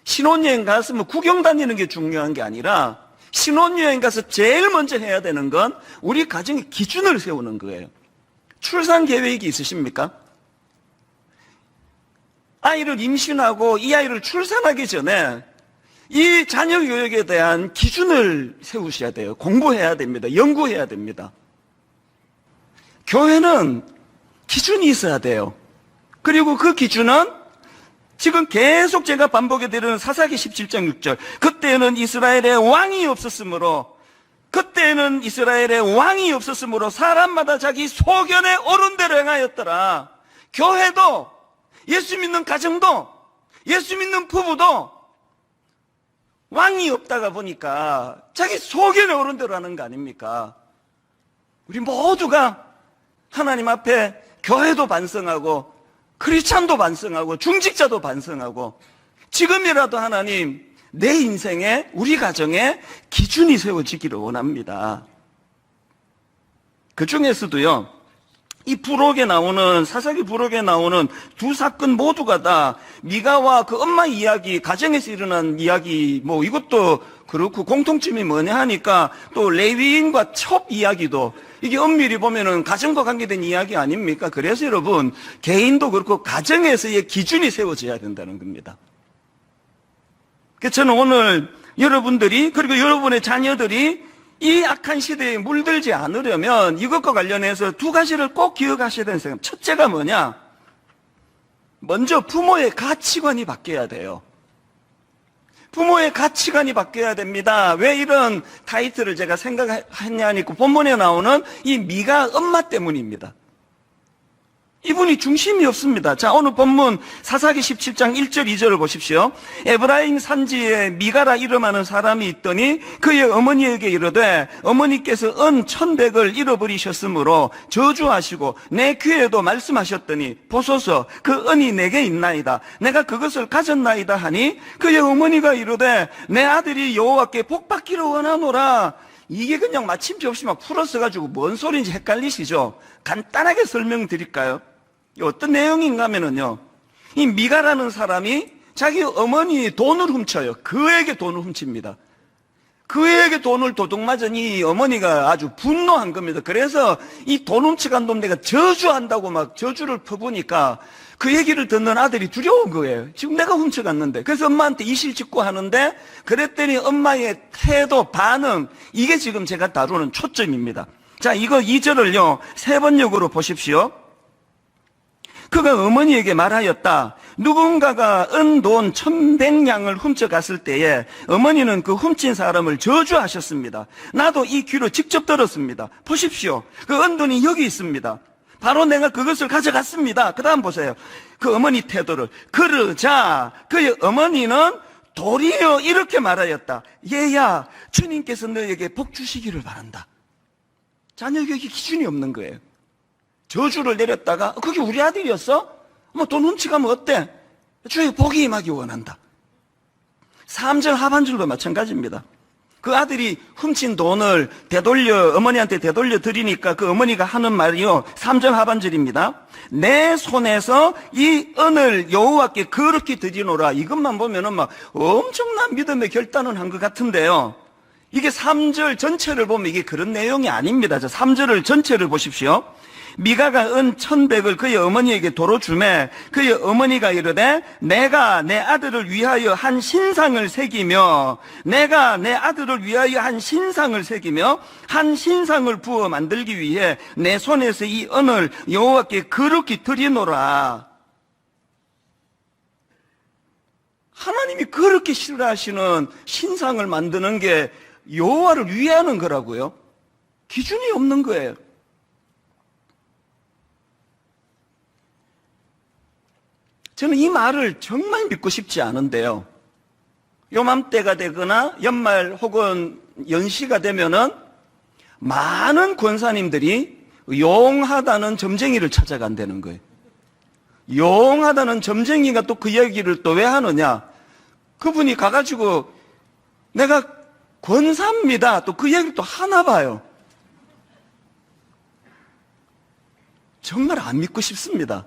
S8: 신혼여행 갔으면 구경 다니는 게 중요한 게 아니라 신혼여행 가서 제일 먼저 해야 되는 건 우리 가정의 기준을 세우는 거예요. 출산 계획이 있으십니까? 아이를 임신하고 이 아이를 출산하기 전에 이 자녀 교육에 대한 기준을 세우셔야 돼요. 공부해야 됩니다. 연구해야 됩니다. 교회는 기준이 있어야 돼요. 그리고 그 기준은 지금 계속 제가 반복해 드리는 사사기 17장 6절. 그때는 이스라엘의 왕이 없었으므로 사람마다 자기 소견에 옳은 대로 행하였더라. 교회도, 예수 믿는 가정도, 예수 믿는 부부도 왕이 없다가 보니까 자기 소견에 옳은 대로 하는 거 아닙니까? 우리 모두가 하나님 앞에 교회도 반성하고 크리스찬도 반성하고 중직자도 반성하고 지금이라도 하나님 내 인생에 우리 가정에 기준이 세워지기를 원합니다. 그 중에서도요, 이 부록에 나오는, 사사기 부록에 나오는 두 사건 모두가 다 미가와 그 엄마 이야기, 가정에서 일어난 이야기, 뭐 이것도 그렇고 공통점이 뭐냐 하니까 또 레위인과 첩 이야기도 이게 엄밀히 보면은 가정과 관계된 이야기 아닙니까? 그래서 여러분, 개인도 그렇고 가정에서의 기준이 세워져야 된다는 겁니다. 그래서 저는 오늘 여러분들이, 그리고 여러분의 자녀들이 이 악한 시대에 물들지 않으려면 이것과 관련해서 두 가지를 꼭 기억하셔야 되는 생각. 첫째가 뭐냐? 먼저 부모의 가치관이 바뀌어야 돼요. 부모의 가치관이 바뀌어야 됩니다. 왜 이런 타이틀을 제가 생각했냐니까 본문에 나오는 이 미가 엄마 때문입니다. 이분이 중심이 없습니다. 자, 오늘 본문 사사기 17장 1절 2절을 보십시오. 에브라임 산지에 미가라 이름하는 사람이 있더니 그의 어머니에게 이르되 어머니께서 은 1,100을 잃어버리셨으므로 저주하시고 내 귀에도 말씀하셨더니 보소서 그 은이 내게 있나이다. 내가 그것을 가졌나이다 하니 그의 어머니가 이르되 내 아들이 여호와께 복받기를 원하노라. 이게 그냥 마침표 없이 막 풀어서가지고 뭔 소리인지 헷갈리시죠? 간단하게 설명드릴까요? 어떤 내용인가 하면은요, 이 미가라는 사람이 자기 어머니 돈을 훔쳐요. 그에게 돈을 훔칩니다. 그에게 돈을 도둑맞은 이 어머니가 아주 분노한 겁니다. 그래서 이 돈 훔쳐간 놈 내가 저주한다고 막 저주를 퍼부니까 그 얘기를 듣는 아들이 두려운 거예요. 지금 내가 훔쳐갔는데. 그래서 엄마한테 이실직고 하는데 그랬더니 엄마의 태도, 반응, 이게 지금 제가 다루는 초점입니다. 자, 이거 2절을요 3번역으로 보십시오. 그가 어머니에게 말하였다. 누군가가 은 돈 1,100냥을 훔쳐갔을 때에 어머니는 그 훔친 사람을 저주하셨습니다. 나도 이 귀로 직접 들었습니다. 보십시오. 그 은돈이 여기 있습니다. 바로 내가 그것을 가져갔습니다. 그 다음 보세요. 그 어머니 태도를. 그러자 그의 어머니는 도리어 이렇게 말하였다. 얘야, 주님께서 너에게 복 주시기를 바란다. 자녀 교육이 기준이 없는 거예요. 저주를 내렸다가 그게 우리 아들이었어? 뭐 돈 훔치가면 어때? 주의 복이 임하기 원한다. 3절 하반절도 마찬가지입니다. 그 아들이 훔친 돈을 어머니한테 되돌려 드리니까 그 어머니가 하는 말이요 3절 하반절입니다. 내 손에서 이 은을 여호와께 거룩히 드리노라. 이것만 보면은 막 엄청난 믿음의 결단을 한 것 같은데요, 이게 3절 전체를 보면 이게 그런 내용이 아닙니다. 3절을 전체를 보십시오. 미가가 은 1,100을 그의 어머니에게 도로 주매 그의 어머니가 이르되 내가 내 아들을 위하여 한 신상을 새기며 한 신상을 부어 만들기 위해 내 손에서 이 은을 여호와께 거룩히 드리노라. 하나님이 그렇게 싫어하시는 신상을 만드는 게 여호와를 위하는 거라고요. 기준이 없는 거예요. 저는 이 말을 정말 믿고 싶지 않은데요, 요맘때가 되거나 연말 혹은 연시가 되면은 많은 권사님들이 용하다는 점쟁이를 찾아간다는 거예요. 용하다는 점쟁이가 또 그 이야기를 또 왜 하느냐, 그분이 가가지고 내가 권사입니다 또 그 얘기를 또 하나 봐요. 정말 안 믿고 싶습니다.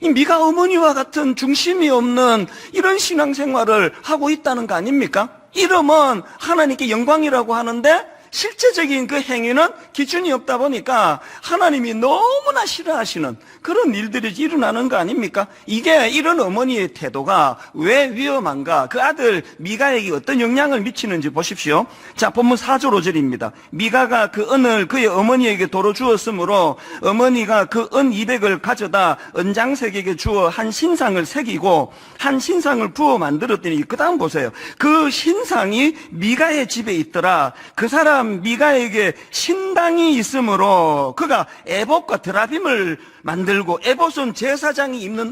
S8: 이 미가 어머니와 같은 중심이 없는 이런 신앙생활을 하고 있다는 거 아닙니까? 이름은 하나님께 영광이라고 하는데 실제적인 그 행위는 기준이 없다 보니까 하나님이 너무나 싫어하시는 그런 일들이 일어나는 거 아닙니까? 이게 이런 어머니의 태도가 왜 위험한가? 그 아들 미가에게 어떤 영향을 미치는지 보십시오. 자, 본문 4절 5절입니다. 미가가 그 은을 그의 어머니에게 도로 주었으므로 어머니가 그 은 200을 가져다 은장색에게 주어 한 신상을 새기고 한 신상을 부어 만들었더니 그 다음 보세요. 그 신상이 미가의 집에 있더라. 그 사람 미가에게 신당이 있으므로 그가 에봇과 드라빔을 만들고, 에봇은 제사장이 입는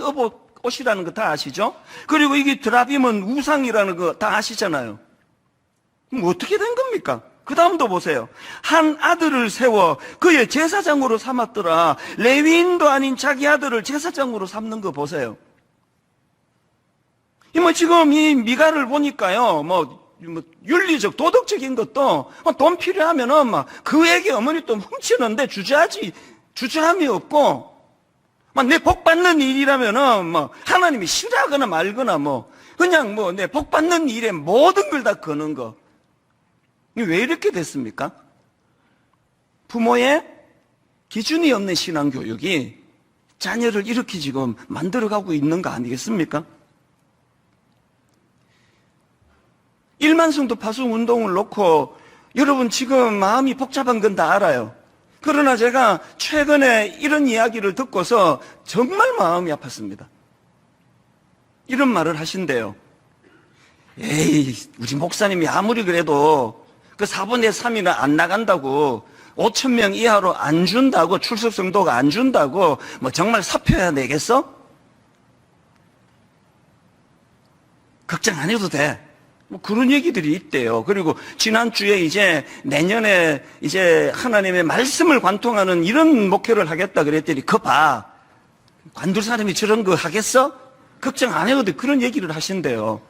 S8: 옷이라는 거 다 아시죠? 그리고 이게 드라빔은 우상이라는 거 다 아시잖아요. 그럼 어떻게 된 겁니까?
S9: 그 다음도 보세요. 한 아들을 세워 그의 제사장으로 삼았더라. 레위인도 아닌 자기 아들을 제사장으로 삼는 거 보세요. 지금 이 미가를 보니까요, 윤리적, 도덕적인 것도 돈 필요하면은 그에게 어머니 또 훔치는데 주저함이 없고, 내 복 받는 일이라면은 하나님이 싫어하거나 말거나 그냥 내 복 받는 일에 모든 걸 다 거는 거. 왜 이렇게 됐습니까? 부모의 기준이 없는 신앙교육이 자녀를 이렇게 지금 만들어가고 있는 거 아니겠습니까? 1만 성도 파송 운동을 놓고 여러분 지금 마음이 복잡한 건 다 알아요. 그러나 제가 최근에 이런 이야기를 듣고서 정말 마음이 아팠습니다. 이런 말을 하신대요. 에이, 우리 목사님이 아무리 그래도 그 4분의 3이나 안 나간다고 5,000명 이하로 안 준다고, 출석 성도가 안 준다고 정말 사표해야 되겠어? 걱정 안 해도 돼. 그런 얘기들이 있대요. 그리고 지난주에 이제 내년에 이제 하나님의 말씀을 관통하는 이런 목회를 하겠다 그랬더니 그거 봐. 관둘 사람이 저런 거 하겠어? 걱정 안 해도 돼. 그런 얘기를 하신대요.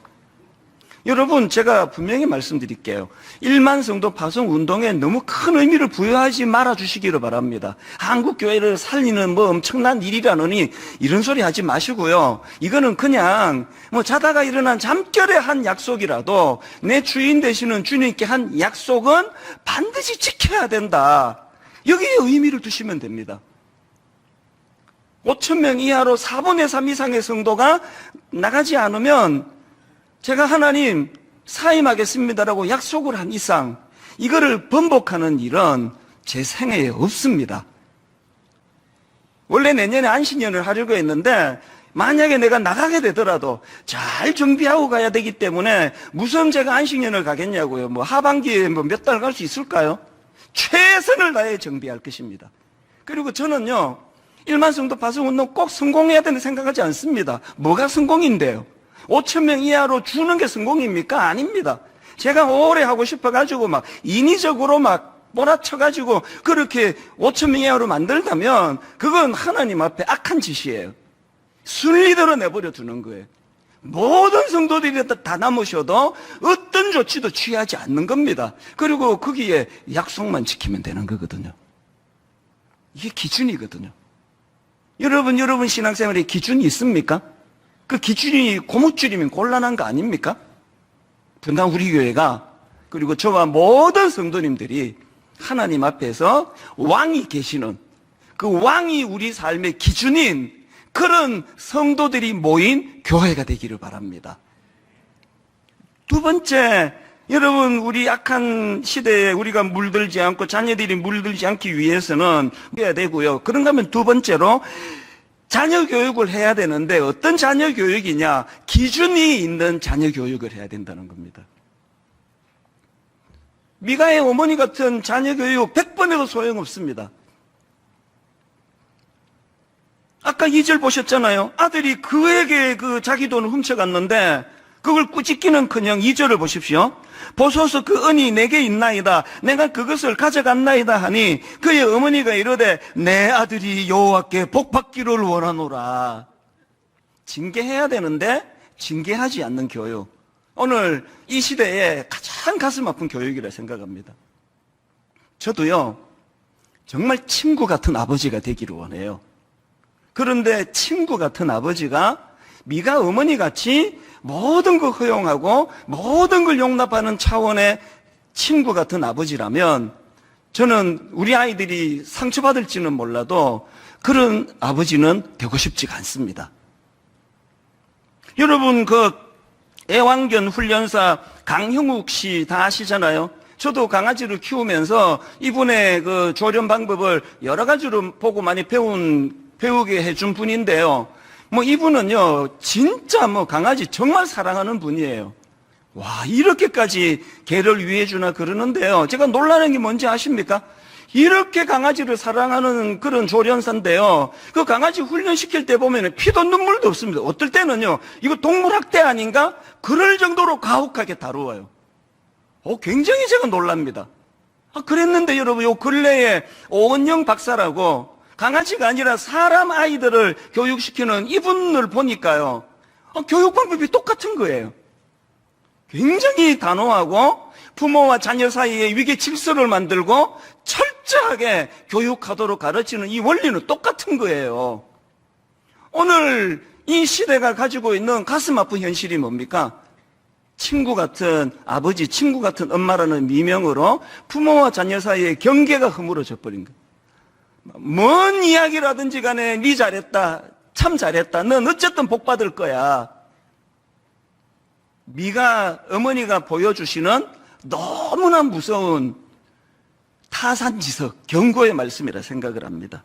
S9: 여러분, 제가 분명히 말씀드릴게요. 1만 성도 파송 운동에 너무 큰 의미를 부여하지 말아 주시기를 바랍니다. 한국 교회를 살리는 엄청난 일이라느니 이런 소리 하지 마시고요. 이거는 그냥 자다가 일어난 잠결에 한 약속이라도 내 주인 되시는 주님께 한 약속은 반드시 지켜야 된다. 여기에 의미를 두시면 됩니다. 5,000명 이하로 4분의 3 이상의 성도가 나가지 않으면 제가 하나님 사임하겠습니다라고 약속을 한 이상 이거를 번복하는 일은 제 생애에 없습니다. 원래 내년에 안식년을 하려고 했는데 만약에 내가 나가게 되더라도 잘 준비하고 가야 되기 때문에 무슨 제가 안식년을 가겠냐고요. 하반기에 몇 달 갈 수 있을까요? 최선을 다해 정비할 것입니다. 그리고 저는요, 1만 성도 파송 운동 꼭 성공해야 된다고 생각하지 않습니다. 뭐가 성공인데요? 5,000명 이하로 주는 게 성공입니까? 아닙니다. 제가 오래 하고 싶어가지고 인위적으로 몰아쳐가지고 그렇게 5,000명 이하로 만들다면 그건 하나님 앞에 악한 짓이에요. 순리대로 내버려 두는 거예요. 모든 성도들이 다 남으셔도 어떤 조치도 취하지 않는 겁니다. 그리고 거기에 약속만 지키면 되는 거거든요. 이게 기준이거든요. 여러분 신앙생활에 기준이 있습니까? 그 기준이 고무줄이면 곤란한 거 아닙니까? 분당 우리 교회가, 그리고 저와 모든 성도님들이 하나님 앞에서 왕이 계시는, 그 왕이 우리 삶의 기준인 그런 성도들이 모인 교회가 되기를 바랍니다. 두 번째, 여러분, 우리 악한 시대에 우리가 물들지 않고 자녀들이 물들지 않기 위해서는 해야 되고요. 그런가 하면 두 번째로 자녀 교육을 해야 되는데 어떤 자녀 교육이냐? 기준이 있는 자녀 교육을 해야 된다는 겁니다. 미가의 어머니 같은 자녀 교육 100번 해도 소용없습니다. 아까 2절 보셨잖아요. 아들이 그에게 자기 돈을 훔쳐갔는데 그걸 꾸짖기는커녕 2절을 보십시오. 보소서 그 은이 내게 있나이다. 내가 그것을 가져갔나이다 하니 그의 어머니가 이르되 내 아들이 여호와께 복받기를 원하노라. 징계해야 되는데 징계하지 않는 교육. 오늘 이 시대에 가장 가슴 아픈 교육이라 생각합니다. 저도요, 정말 친구 같은 아버지가 되기를 원해요. 그런데 친구 같은 아버지가 미가 어머니 같이 모든 걸 허용하고 모든 걸 용납하는 차원의 친구 같은 아버지라면 저는 우리 아이들이 상처받을지는 몰라도 그런 아버지는 되고 싶지가 않습니다. 여러분, 애완견 훈련사 강형욱 씨 다 아시잖아요. 저도 강아지를 키우면서 이분의 조련 방법을 여러 가지로 보고 많이 배우게 해준 분인데요. 이분은요, 진짜 강아지 정말 사랑하는 분이에요. 와, 이렇게까지 개를 위해주나 그러는데요. 제가 놀라는 게 뭔지 아십니까? 이렇게 강아지를 사랑하는 그런 조련사인데요. 그 강아지 훈련시킬 때 보면 피도 눈물도 없습니다. 어떨 때는요, 이거 동물학대 아닌가? 그럴 정도로 가혹하게 다루어요. 굉장히 제가 놀랍니다. 그랬는데 여러분, 요 근래에 오은영 박사라고 강아지가 아니라 사람 아이들을 교육시키는 이분을 보니까요, 교육 방법이 똑같은 거예요. 굉장히 단호하고 부모와 자녀 사이에 위계 질서를 만들고 철저하게 교육하도록 가르치는 이 원리는 똑같은 거예요. 오늘 이 시대가 가지고 있는 가슴 아픈 현실이 뭡니까? 친구 같은 아버지, 친구 같은 엄마라는 미명으로 부모와 자녀 사이에 경계가 허물어져 버린 거예요. 뭔 이야기라든지 간에 네 잘했다, 참 잘했다, 넌 어쨌든 복 받을 거야. 어머니가 보여주시는 너무나 무서운 타산지석, 경고의 말씀이라 생각을 합니다.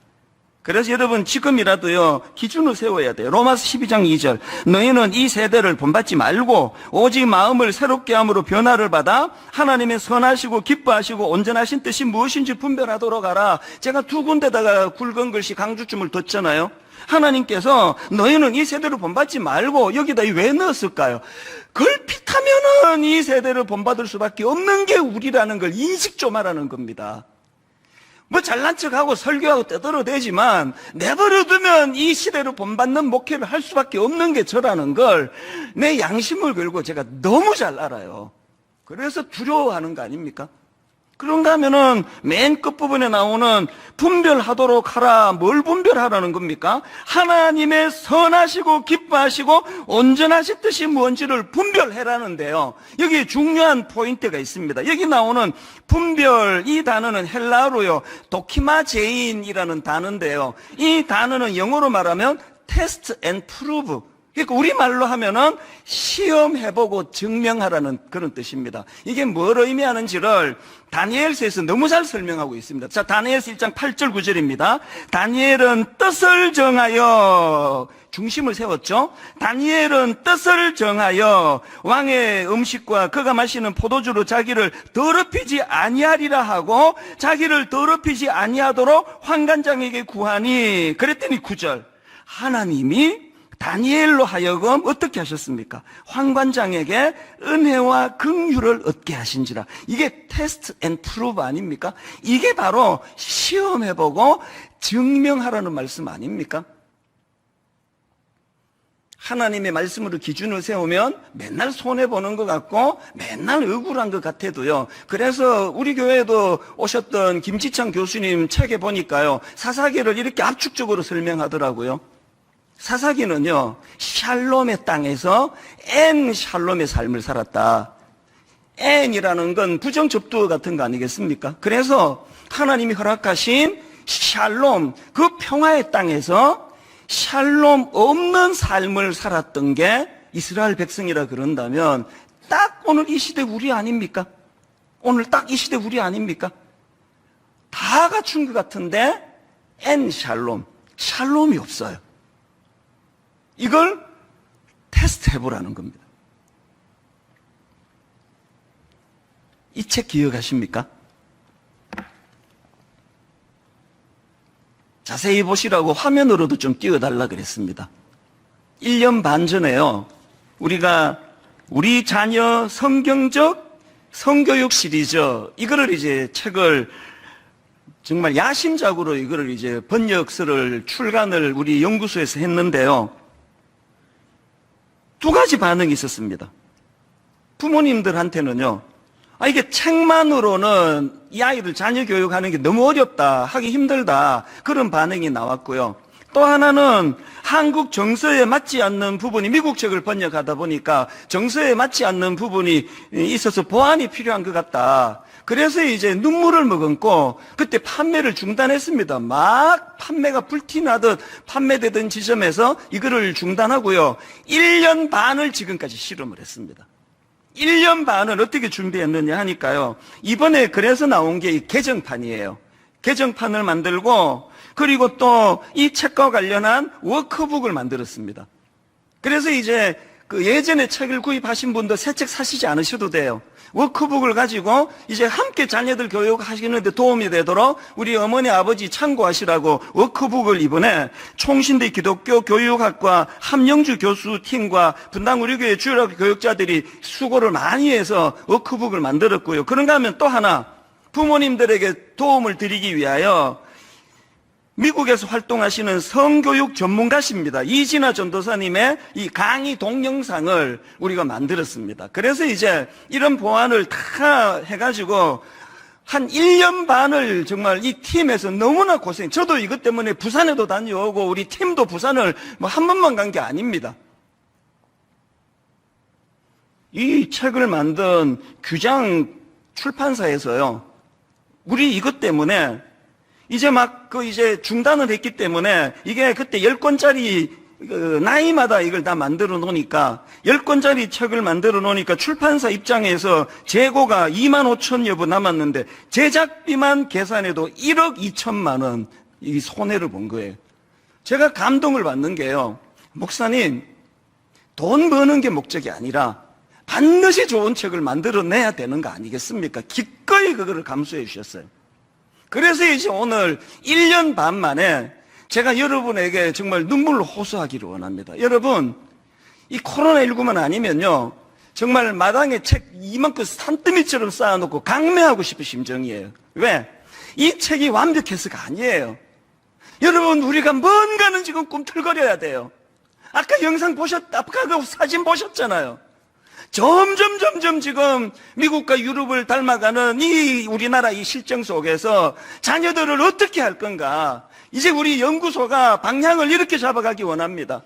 S9: 그래서 여러분, 지금이라도요, 기준을 세워야 돼요. 로마서 12장 2절. 너희는 이 세대를 본받지 말고 오직 마음을 새롭게 함으로 변화를 받아 하나님의 선하시고 기뻐하시고 온전하신 뜻이 무엇인지 분별하도록 하라. 제가 두 군데다가 굵은 글씨 강조점을 뒀잖아요. 하나님께서 너희는 이 세대를 본받지 말고 여기다 왜 넣었을까요? 걸핏하면은 이 세대를 본받을 수밖에 없는 게 우리라는 걸 인식 좀 하라는 겁니다. 뭐 잘난 척하고 설교하고 떠들어대지만 내버려두면 이 시대를 본받는 목회를 할 수밖에 없는 게 저라는 걸 내 양심을 걸고 제가 너무 잘 알아요. 그래서 두려워하는 거 아닙니까? 그런가 하면은 맨 끝부분에 나오는 분별하도록 하라. 뭘 분별하라는 겁니까? 하나님의 선하시고 기뻐하시고 온전하신 뜻이 뭔지를 분별해라는데요. 여기 중요한 포인트가 있습니다. 여기 나오는 분별, 이 단어는 헬라어로요, 도키마제인이라는 단어인데요. 이 단어는 영어로 말하면 test and prove. 그러니까 우리말로 하면은 시험해보고 증명하라는 그런 뜻입니다. 이게 뭘 의미하는지를 다니엘서에서 너무 잘 설명하고 있습니다. 자, 다니엘서 1장 8절 9절입니다. 다니엘은 뜻을 정하여 중심을 세웠죠. 다니엘은 뜻을 정하여 왕의 음식과 그가 마시는 포도주로 자기를 더럽히지 아니하리라 하고 자기를 더럽히지 아니하도록 환관장에게 구하니, 그랬더니 9절. 하나님이 다니엘로 하여금 어떻게 하셨습니까? 환관장에게 은혜와 긍휼을 얻게 하신지라. 이게 테스트 앤 프루브 아닙니까? 이게 바로 시험해보고 증명하라는 말씀 아닙니까? 하나님의 말씀으로 기준을 세우면 맨날 손해보는 것 같고 맨날 억울한 것 같아도요. 그래서 우리 교회에도 오셨던 김지창 교수님 책에 보니까요, 사사기를 이렇게 압축적으로 설명하더라고요. 사사기는요, 샬롬의 땅에서 엔 샬롬의 삶을 살았다. 엔이라는 건 부정접두어 같은 거 아니겠습니까? 그래서 하나님이 허락하신 샬롬, 그 평화의 땅에서 샬롬 없는 삶을 살았던 게 이스라엘 백성이라 그런다면 딱 오늘 이 시대 우리 아닙니까? 오늘 딱 이 시대 우리 아닙니까? 다 갖춘 것 같은데 엔 샬롬, 샬롬이 없어요. 이걸 테스트 해보라는 겁니다. 이 책 기억하십니까? 자세히 보시라고 화면으로도 좀 띄워달라 그랬습니다. 1년 반 전에요, 우리가 우리 자녀 성경적 성교육 시리즈, 이거를 이제 책을 정말 야심작으로 이거를 이제 번역서를 출간을 우리 연구소에서 했는데요. 두 가지 반응이 있었습니다. 부모님들한테는요, 이게 책만으로는 이 아이들 자녀 교육하는 게 너무 어렵다, 하기 힘들다, 그런 반응이 나왔고요. 또 하나는 한국 정서에 맞지 않는 부분이, 미국 책을 번역하다 보니까 정서에 맞지 않는 부분이 있어서 보완이 필요한 것 같다. 그래서 이제 눈물을 머금고 그때 판매를 중단했습니다. 막 판매가 불티나듯 판매되던 지점에서 이거를 중단하고요. 1년 반을 지금까지 실험을 했습니다. 1년 반을 어떻게 준비했느냐 하니까요, 이번에 그래서 나온 게 이 개정판이에요. 개정판을 만들고 그리고 또 이 책과 관련한 워크북을 만들었습니다. 그래서 이제 그 예전에 책을 구입하신 분도 새 책 사시지 않으셔도 돼요. 워크북을 가지고 이제 함께 자녀들 교육하시는데 도움이 되도록 우리 어머니 아버지 참고하시라고 워크북을 이번에 총신대 기독교 교육학과 함영주 교수팀과 분당 우리 교회 주일학교 교육자들이 수고를 많이 해서 워크북을 만들었고요. 그런가 하면 또 하나, 부모님들에게 도움을 드리기 위하여 미국에서 활동하시는 성교육 전문가십니다. 이진아 전도사님의 이 강의 동영상을 우리가 만들었습니다. 그래서 이제 이런 보완을 다 해가지고 한 1년 반을 정말 이 팀에서 너무나 고생, 저도 이것 때문에 부산에도 다녀오고 우리 팀도 부산을 뭐 한 번만 간 게 아닙니다. 이 책을 만든 규장 출판사에서요, 우리 이것 때문에 이제 막 이제 중단을 했기 때문에 이게 그때 10권짜리 나이마다 이걸 다 만들어 놓으니까 10권짜리 책을 만들어 놓으니까 출판사 입장에서 재고가 25,000여 부 남았는데 제작비만 계산해도 1억 2천만 원 이 손해를 본 거예요. 제가 감동을 받는 게요, 목사님 돈 버는 게 목적이 아니라 반드시 좋은 책을 만들어내야 되는 거 아니겠습니까? 기꺼이 그거를 감수해 주셨어요. 그래서 이제 오늘 1년 반 만에 제가 여러분에게 정말 눈물로 호소하기를 원합니다. 여러분, 이 코로나19만 아니면요, 정말 마당에 책 이만큼 산더미처럼 쌓아놓고 강매하고 싶은 심정이에요. 왜? 이 책이 완벽해서가 아니에요. 여러분, 우리가 뭔가는 지금 꿈틀거려야 돼요. 아까 영상 아까 그 사진 보셨잖아요. 점점 지금 미국과 유럽을 닮아가는 이 우리나라 이 실정 속에서 자녀들을 어떻게 할 건가? 이제 우리 연구소가 방향을 이렇게 잡아가기 원합니다.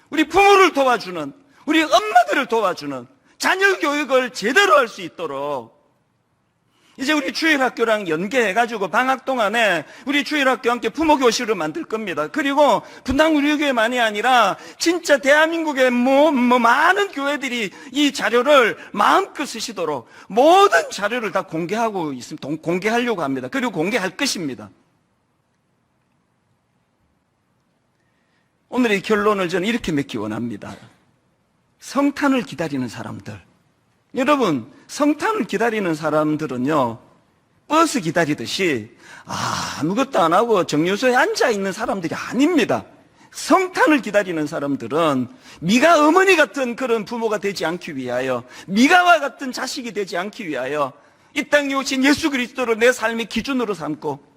S9: 우리 부모를 도와주는, 우리 엄마들을 도와주는 자녀 교육을 제대로 할 수 있도록 이제 우리 주일학교랑 연계해가지고 방학 동안에 우리 주일학교와 함께 부모교실을 만들 겁니다. 그리고 분당 우리 교회만이 아니라 진짜 대한민국의 많은 교회들이 이 자료를 마음껏 쓰시도록 모든 자료를 다 공개하고 있습니다. 공개하려고 합니다. 그리고 공개할 것입니다. 오늘의 결론을 저는 이렇게 맺기 원합니다. 성탄을 기다리는 사람들, 여러분, 성탄을 기다리는 사람들은요, 버스 기다리듯이 아무것도 안 하고 정류소에 앉아있는 사람들이 아닙니다. 성탄을 기다리는 사람들은 미가 어머니 같은 그런 부모가 되지 않기 위하여, 미가와 같은 자식이 되지 않기 위하여 이 땅에 오신 예수 그리스도를 내 삶의 기준으로 삼고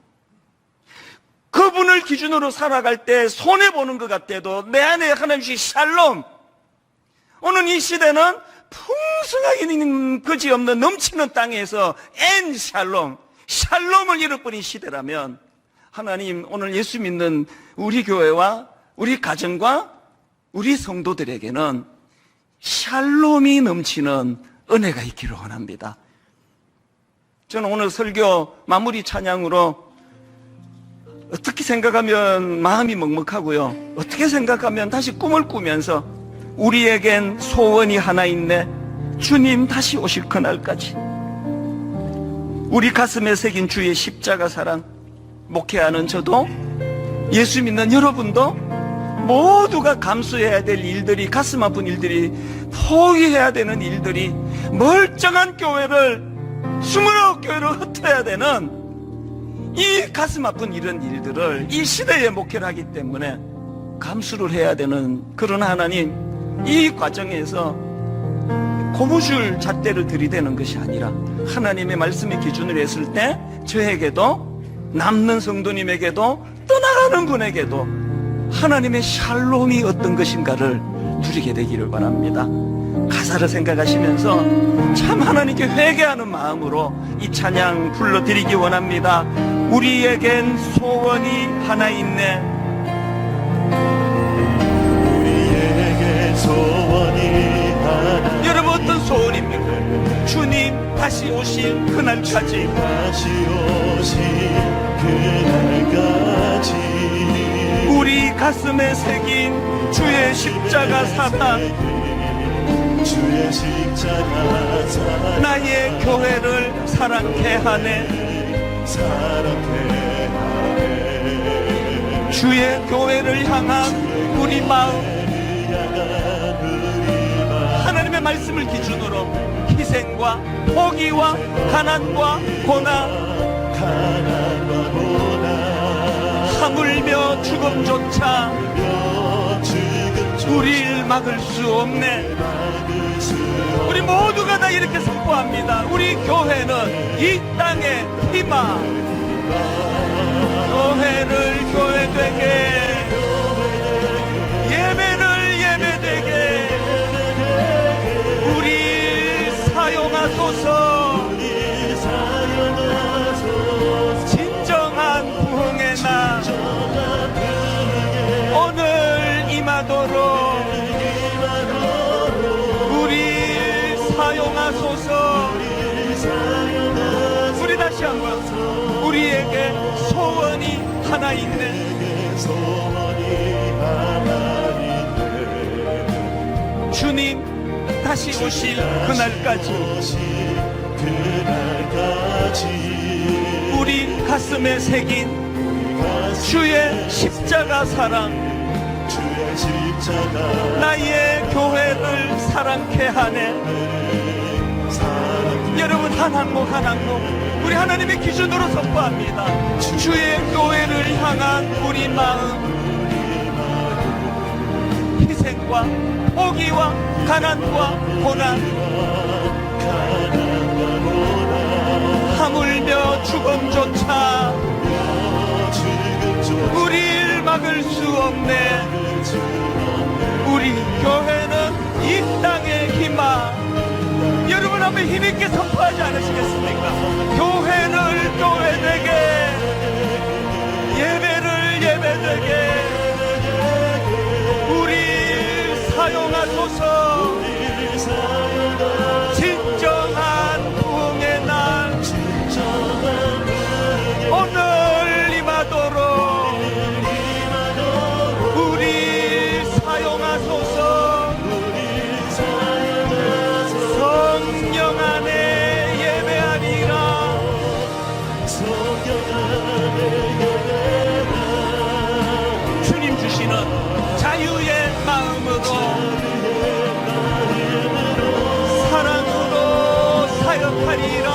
S9: 그분을 기준으로 살아갈 때 손해보는 것 같아도 내 안에 하나님의 샬롬, 오늘 이 시대는 풍성하게 그지없는 넘치는 땅에서 샬롬을 잃어버린 시대라면 하나님 오늘 예수 믿는 우리 교회와 우리 가정과 우리 성도들에게는 샬롬이 넘치는 은혜가 있기를 원합니다. 저는 오늘 설교 마무리 찬양으로 어떻게 생각하면 마음이 먹먹하고요, 어떻게 생각하면 다시 꿈을 꾸면서 우리에겐 소원이 하나 있네, 주님 다시 오실 그날까지. 우리 가슴에 새긴 주의 십자가 사랑, 목회하는 저도 예수 믿는 여러분도 모두가 감수해야 될 일들이, 가슴 아픈 일들이, 포기해야 되는 일들이, 멀쩡한 교회를 29교회를 흩어야 되는 이 가슴 아픈 이런 일들을 이 시대에 목회를 하기 때문에 감수를 해야 되는 그런 하나님, 이 과정에서 고무줄 잣대를 들이대는 것이 아니라 하나님의 말씀의 기준을 했을 때 저에게도 남는 성도님에게도 떠나가는 분에게도 하나님의 샬롬이 어떤 것인가를 누리게 되기를 바랍니다. 가사를 생각하시면서 참 하나님께 회개하는 마음으로 이 찬양 불러드리기 원합니다. 우리에겐 소원이 하나 있네,
S1: 우리에게 소원이 하나.
S9: 여러분 어떤 소원입니까? 주님 다시 오실 그날까지,
S1: 다시 오실 그날까지
S9: 우리 가슴에 새긴 주의 십자가 사랑,
S1: 주의 십자가 사랑
S9: 나의 교회를 사랑케 하네,
S1: 사랑케 하네.
S9: 주의 교회를 향한 우리 마음, 하나님의 말씀을 기준으로 희생과 포기와 가난과 고난, 하물며 죽음조차 우리를 막을 수 없네. 우리 모두가 다 이렇게 선포합니다. 우리 교회는 이 땅의 희망. 교회를 교회되게, 예배를 예배되게 우리 사용하소서. 진정한 부흥의 날 오늘 임하도록 우리 사용하소서. 우리 다시 한번 우리에게 소원이 하나 있네. 주님 다시 오실 그날까지 우리 가슴에 새긴 주의 십자가 사랑, 나의 교회를 사랑케 하네. 여러분, 한 항목 한 항목 우리 하나님의 기준으로 선포합니다. 주의 교회를 향한 우리 마음, 희생과 포기와 가난과 고난, 하물며 죽음조차 우리를 막을 수 없네. 우리 교회는 이 땅의 희망. 여러분 한번 힘있게 선포하지 않으시겠습니까? 교회를 교회되게, 예배를 예배되게 우리 사용하소서. 진정한 부흥의 날 오늘 임하도록 우리 사용하소서. 성령 안에 예배하리라. 주님 주시는 자유의 마음으로, 사랑으로 사역하리라.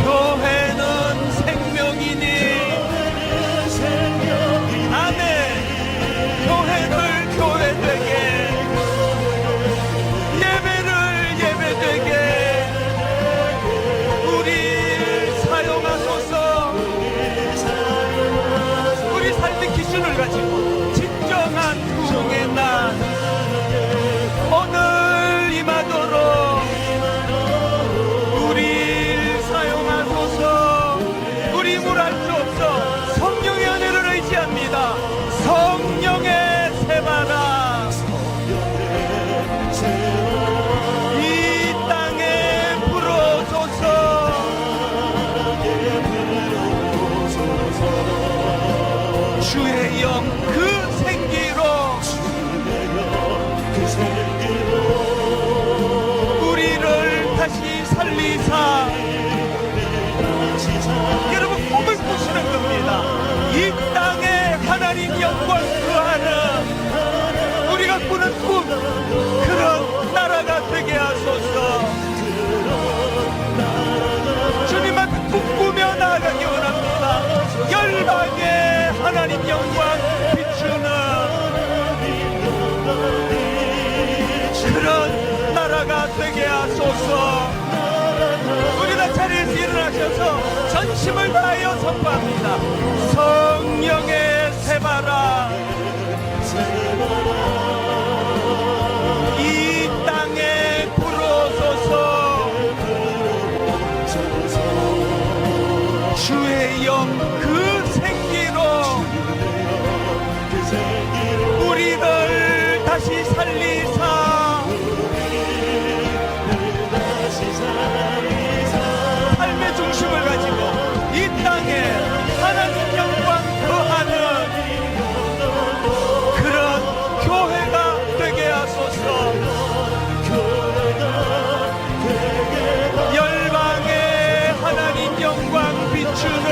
S9: 교회는 생명이니, 아멘. 교회를 교회되게, 예배를 예배되게 우리 사용하소서. 우리 삶의 기준을 가지고 진정한 부흥의 날 오늘 임하도록 우리 사용하소서. 우리 물할 수 없어 성령의 은혜를 의지합니다. 성령의 새바람 이 땅에 불어소서. 주의 영 그 생기로 우리를 다시 살리사. 여러분, 꿈을 꾸시는 겁니다. 이 땅에 하나님 영광 그하는 우리가 꾸는 꿈, 그런 나라가 되게 하소서. 주님한테 꿈꾸며 나아가기 원합니다. 열방에 하나님 영광 비추는 그런 나라가 되게 하소서. 우리 다 자리에서 일어나셔서 전심을 다하여 선포합니다. 성령의 새바람 이 땅에 불어소서. 주의 영 그 생기로 우리를 다시 살리사. 삶의 중심을 가지고 이 땅에 하나님 영광 거하는 그런 교회가 되게 하소서. 열방에 하나님 영광 비추는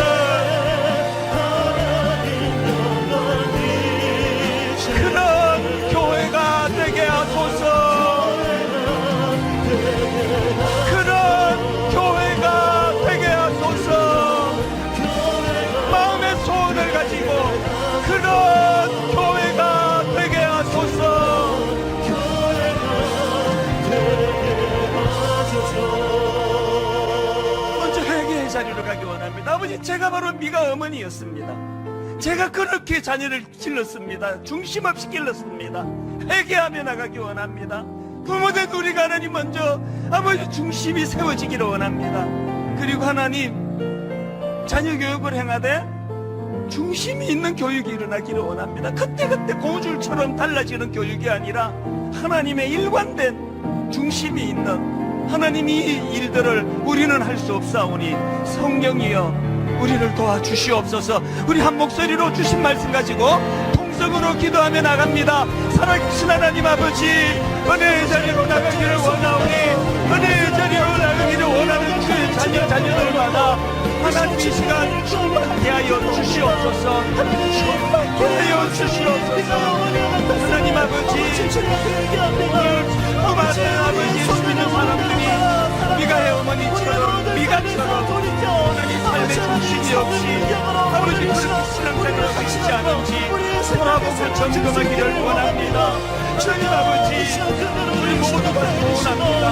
S9: 나가기 원합니다. 아버지, 제가 바로 미가 어머니였습니다. 제가 그렇게 자녀를 길렀습니다. 중심 없이 길렀습니다. 회개하며 나가기 원합니다. 부모된 우리가 하나님 먼저 아버지 중심이 세워지기를 원합니다. 그리고 하나님, 자녀 교육을 행하되 중심이 있는 교육이 일어나기를 원합니다. 그때그때 고무줄처럼 달라지는 교육이 아니라 하나님의 일관된 중심이 있는 하나님이 이 일들을 우리는 할 수 없사오니 성령이여 우리를 도와주시옵소서. 우리 한 목소리로 주신 말씀 가지고 통성으로 기도하며 나갑니다. 살아계신 하나님 아버지, 은혜의 자리로 나가기를 원하오니 은혜의 자리로 나가기를 원하는 주의 자녀들마다 하나님 이 시간 충만케 하여 주시옵소서. 충만케 하여 주시옵소서. 하나님 아버지, 오늘 많은 아버지 예수 믿는 사람들이 미가의 어머니처럼 미가처럼 하나님 삶의 중심이 없이 아버지 그렇게 신앙생활을 하시지 않은지 돌아보고 점검하기를 원합니다. 하나님 아버지, 우리 모두가 소원합니다.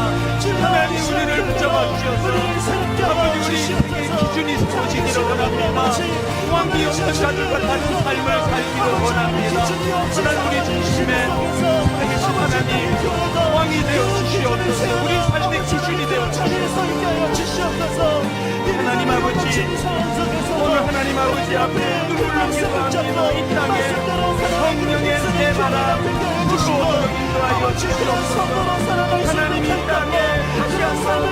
S9: 하나님 우리를 붙잡아 주셔서 아버지 우리 기준이 세워지기를 원합니다. 왕이 없는 자들과 다른 삶을 살기를 원합니다. 하나님 우리 중심에 살아계신 하나님 왕이 되어 주시옵소서. 우리 삶의 기준이 되어 주시옵소서. 하나님 아버지, 오늘 하나님 아버지 앞에 눈물로 기도합니다. 이 땅에 성령의 새바람 불어오도록 인도하여 주시옵소서. 하나님 이 땅에 다시 한번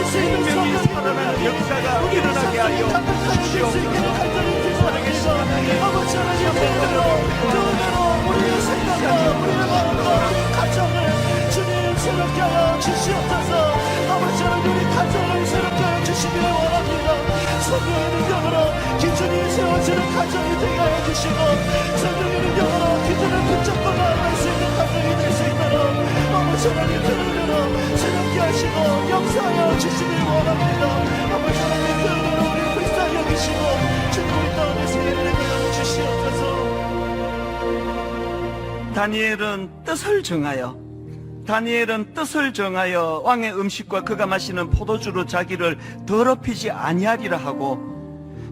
S9: 생명이 살아나는 역사가 일어나게 하여 주시옵소서. 살아계신 하나님 아버지 우리의 생각과 우리의 마음과 가정을 주님 새롭게 하여 주시옵소서. 아버지 우리 가정을 새롭게 하여 주시기를 원합니다. 성령의 능력으로 기준이 세워지는 가정이 되게 하여 주시고 성령의 능력으로 기준을 붙잡고 나아갈 수 있는 가정이 될 수 있도록 아버지 하나님 그러므로 새롭게 하시고 역사하여 주시기를 원합니다. 아버지 하나님 그러므로 우리 불쌍히 여기시고 주님의 가운데서 예배를 드려 주시옵소서. 다니엘은 뜻을 정하여 왕의 음식과 그가 마시는 포도주로 자기를 더럽히지 아니하리라 하고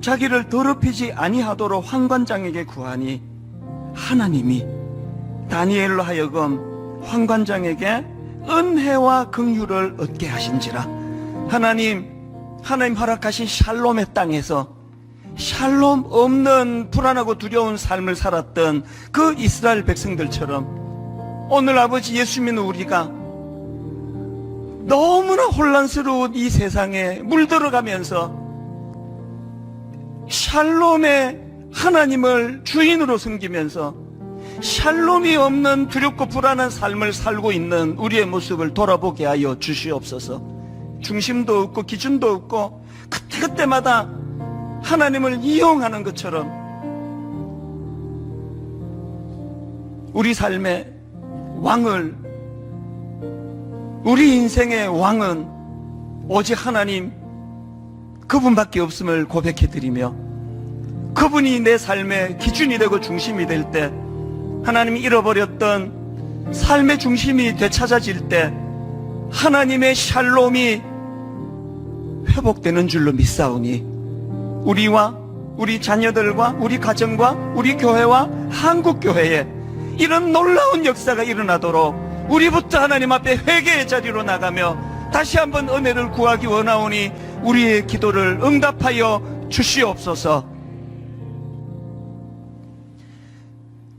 S9: 자기를 더럽히지 아니하도록 환관장에게 구하니 하나님이 다니엘로 하여금 환관장에게 은혜와 긍휼을 얻게 하신지라. 하나님 허락하신 샬롬의 땅에서 샬롬 없는 불안하고 두려운 삶을 살았던 그 이스라엘 백성들처럼 오늘 아버지 예수 믿는 우리가 너무나 혼란스러운 이 세상에 물들어가면서 샬롬의 하나님을 주인으로 섬기면서 샬롬이 없는 두렵고 불안한 삶을 살고 있는 우리의 모습을 돌아보게 하여 주시옵소서. 중심도 없고 기준도 없고 그때그때마다 하나님을 이용하는 것처럼 우리 삶의 왕을, 우리 인생의 왕은 오직 하나님 그분밖에 없음을 고백해드리며 그분이 내 삶의 기준이 되고 중심이 될 때 하나님이 잃어버렸던 삶의 중심이 되찾아질 때 하나님의 샬롬이 회복되는 줄로 믿사오니 우리와 우리 자녀들과 우리 가정과 우리 교회와 한국교회에 이런 놀라운 역사가 일어나도록 우리부터 하나님 앞에 회개의 자리로 나가며 다시 한번 은혜를 구하기 원하오니 우리의 기도를 응답하여 주시옵소서.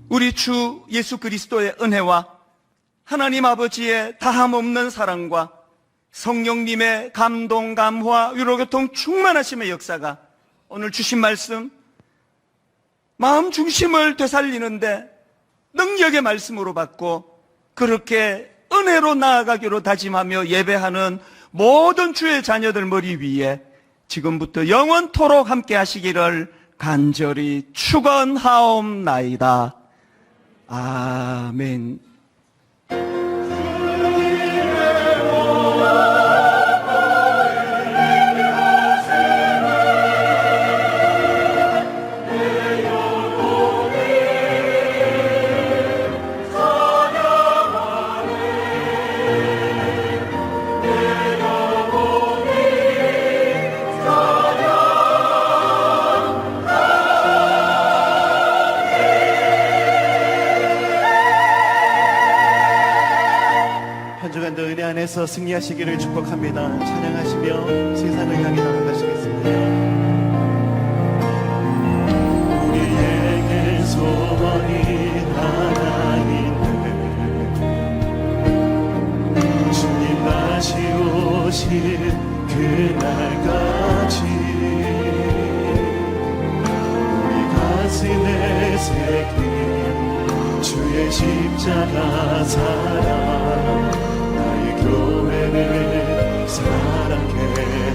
S9: 우리 주 예수 그리스도의 은혜와 하나님 아버지의 다함없는 사랑과 성령님의 감동, 감화, 위로교통 충만하심의 역사가 오늘 주신 말씀 마음 중심을 되살리는데 능력의 말씀으로 받고 그렇게 은혜로 나아가기로 다짐하며 예배하는 모든 주의 자녀들 머리 위에 지금부터 영원토록 함께 하시기를 간절히 축원하옵나이다. 아멘.
S1: 향해서 승리하시기를 축복합니다. 찬양하시며 세상을 향해 나아가시겠습니다. 우리에게 소원이 하나 있네. 주님 다시 오실 그날까지 우리 가슴에 새긴 주의 십자가 사랑 나의 교회를 사랑해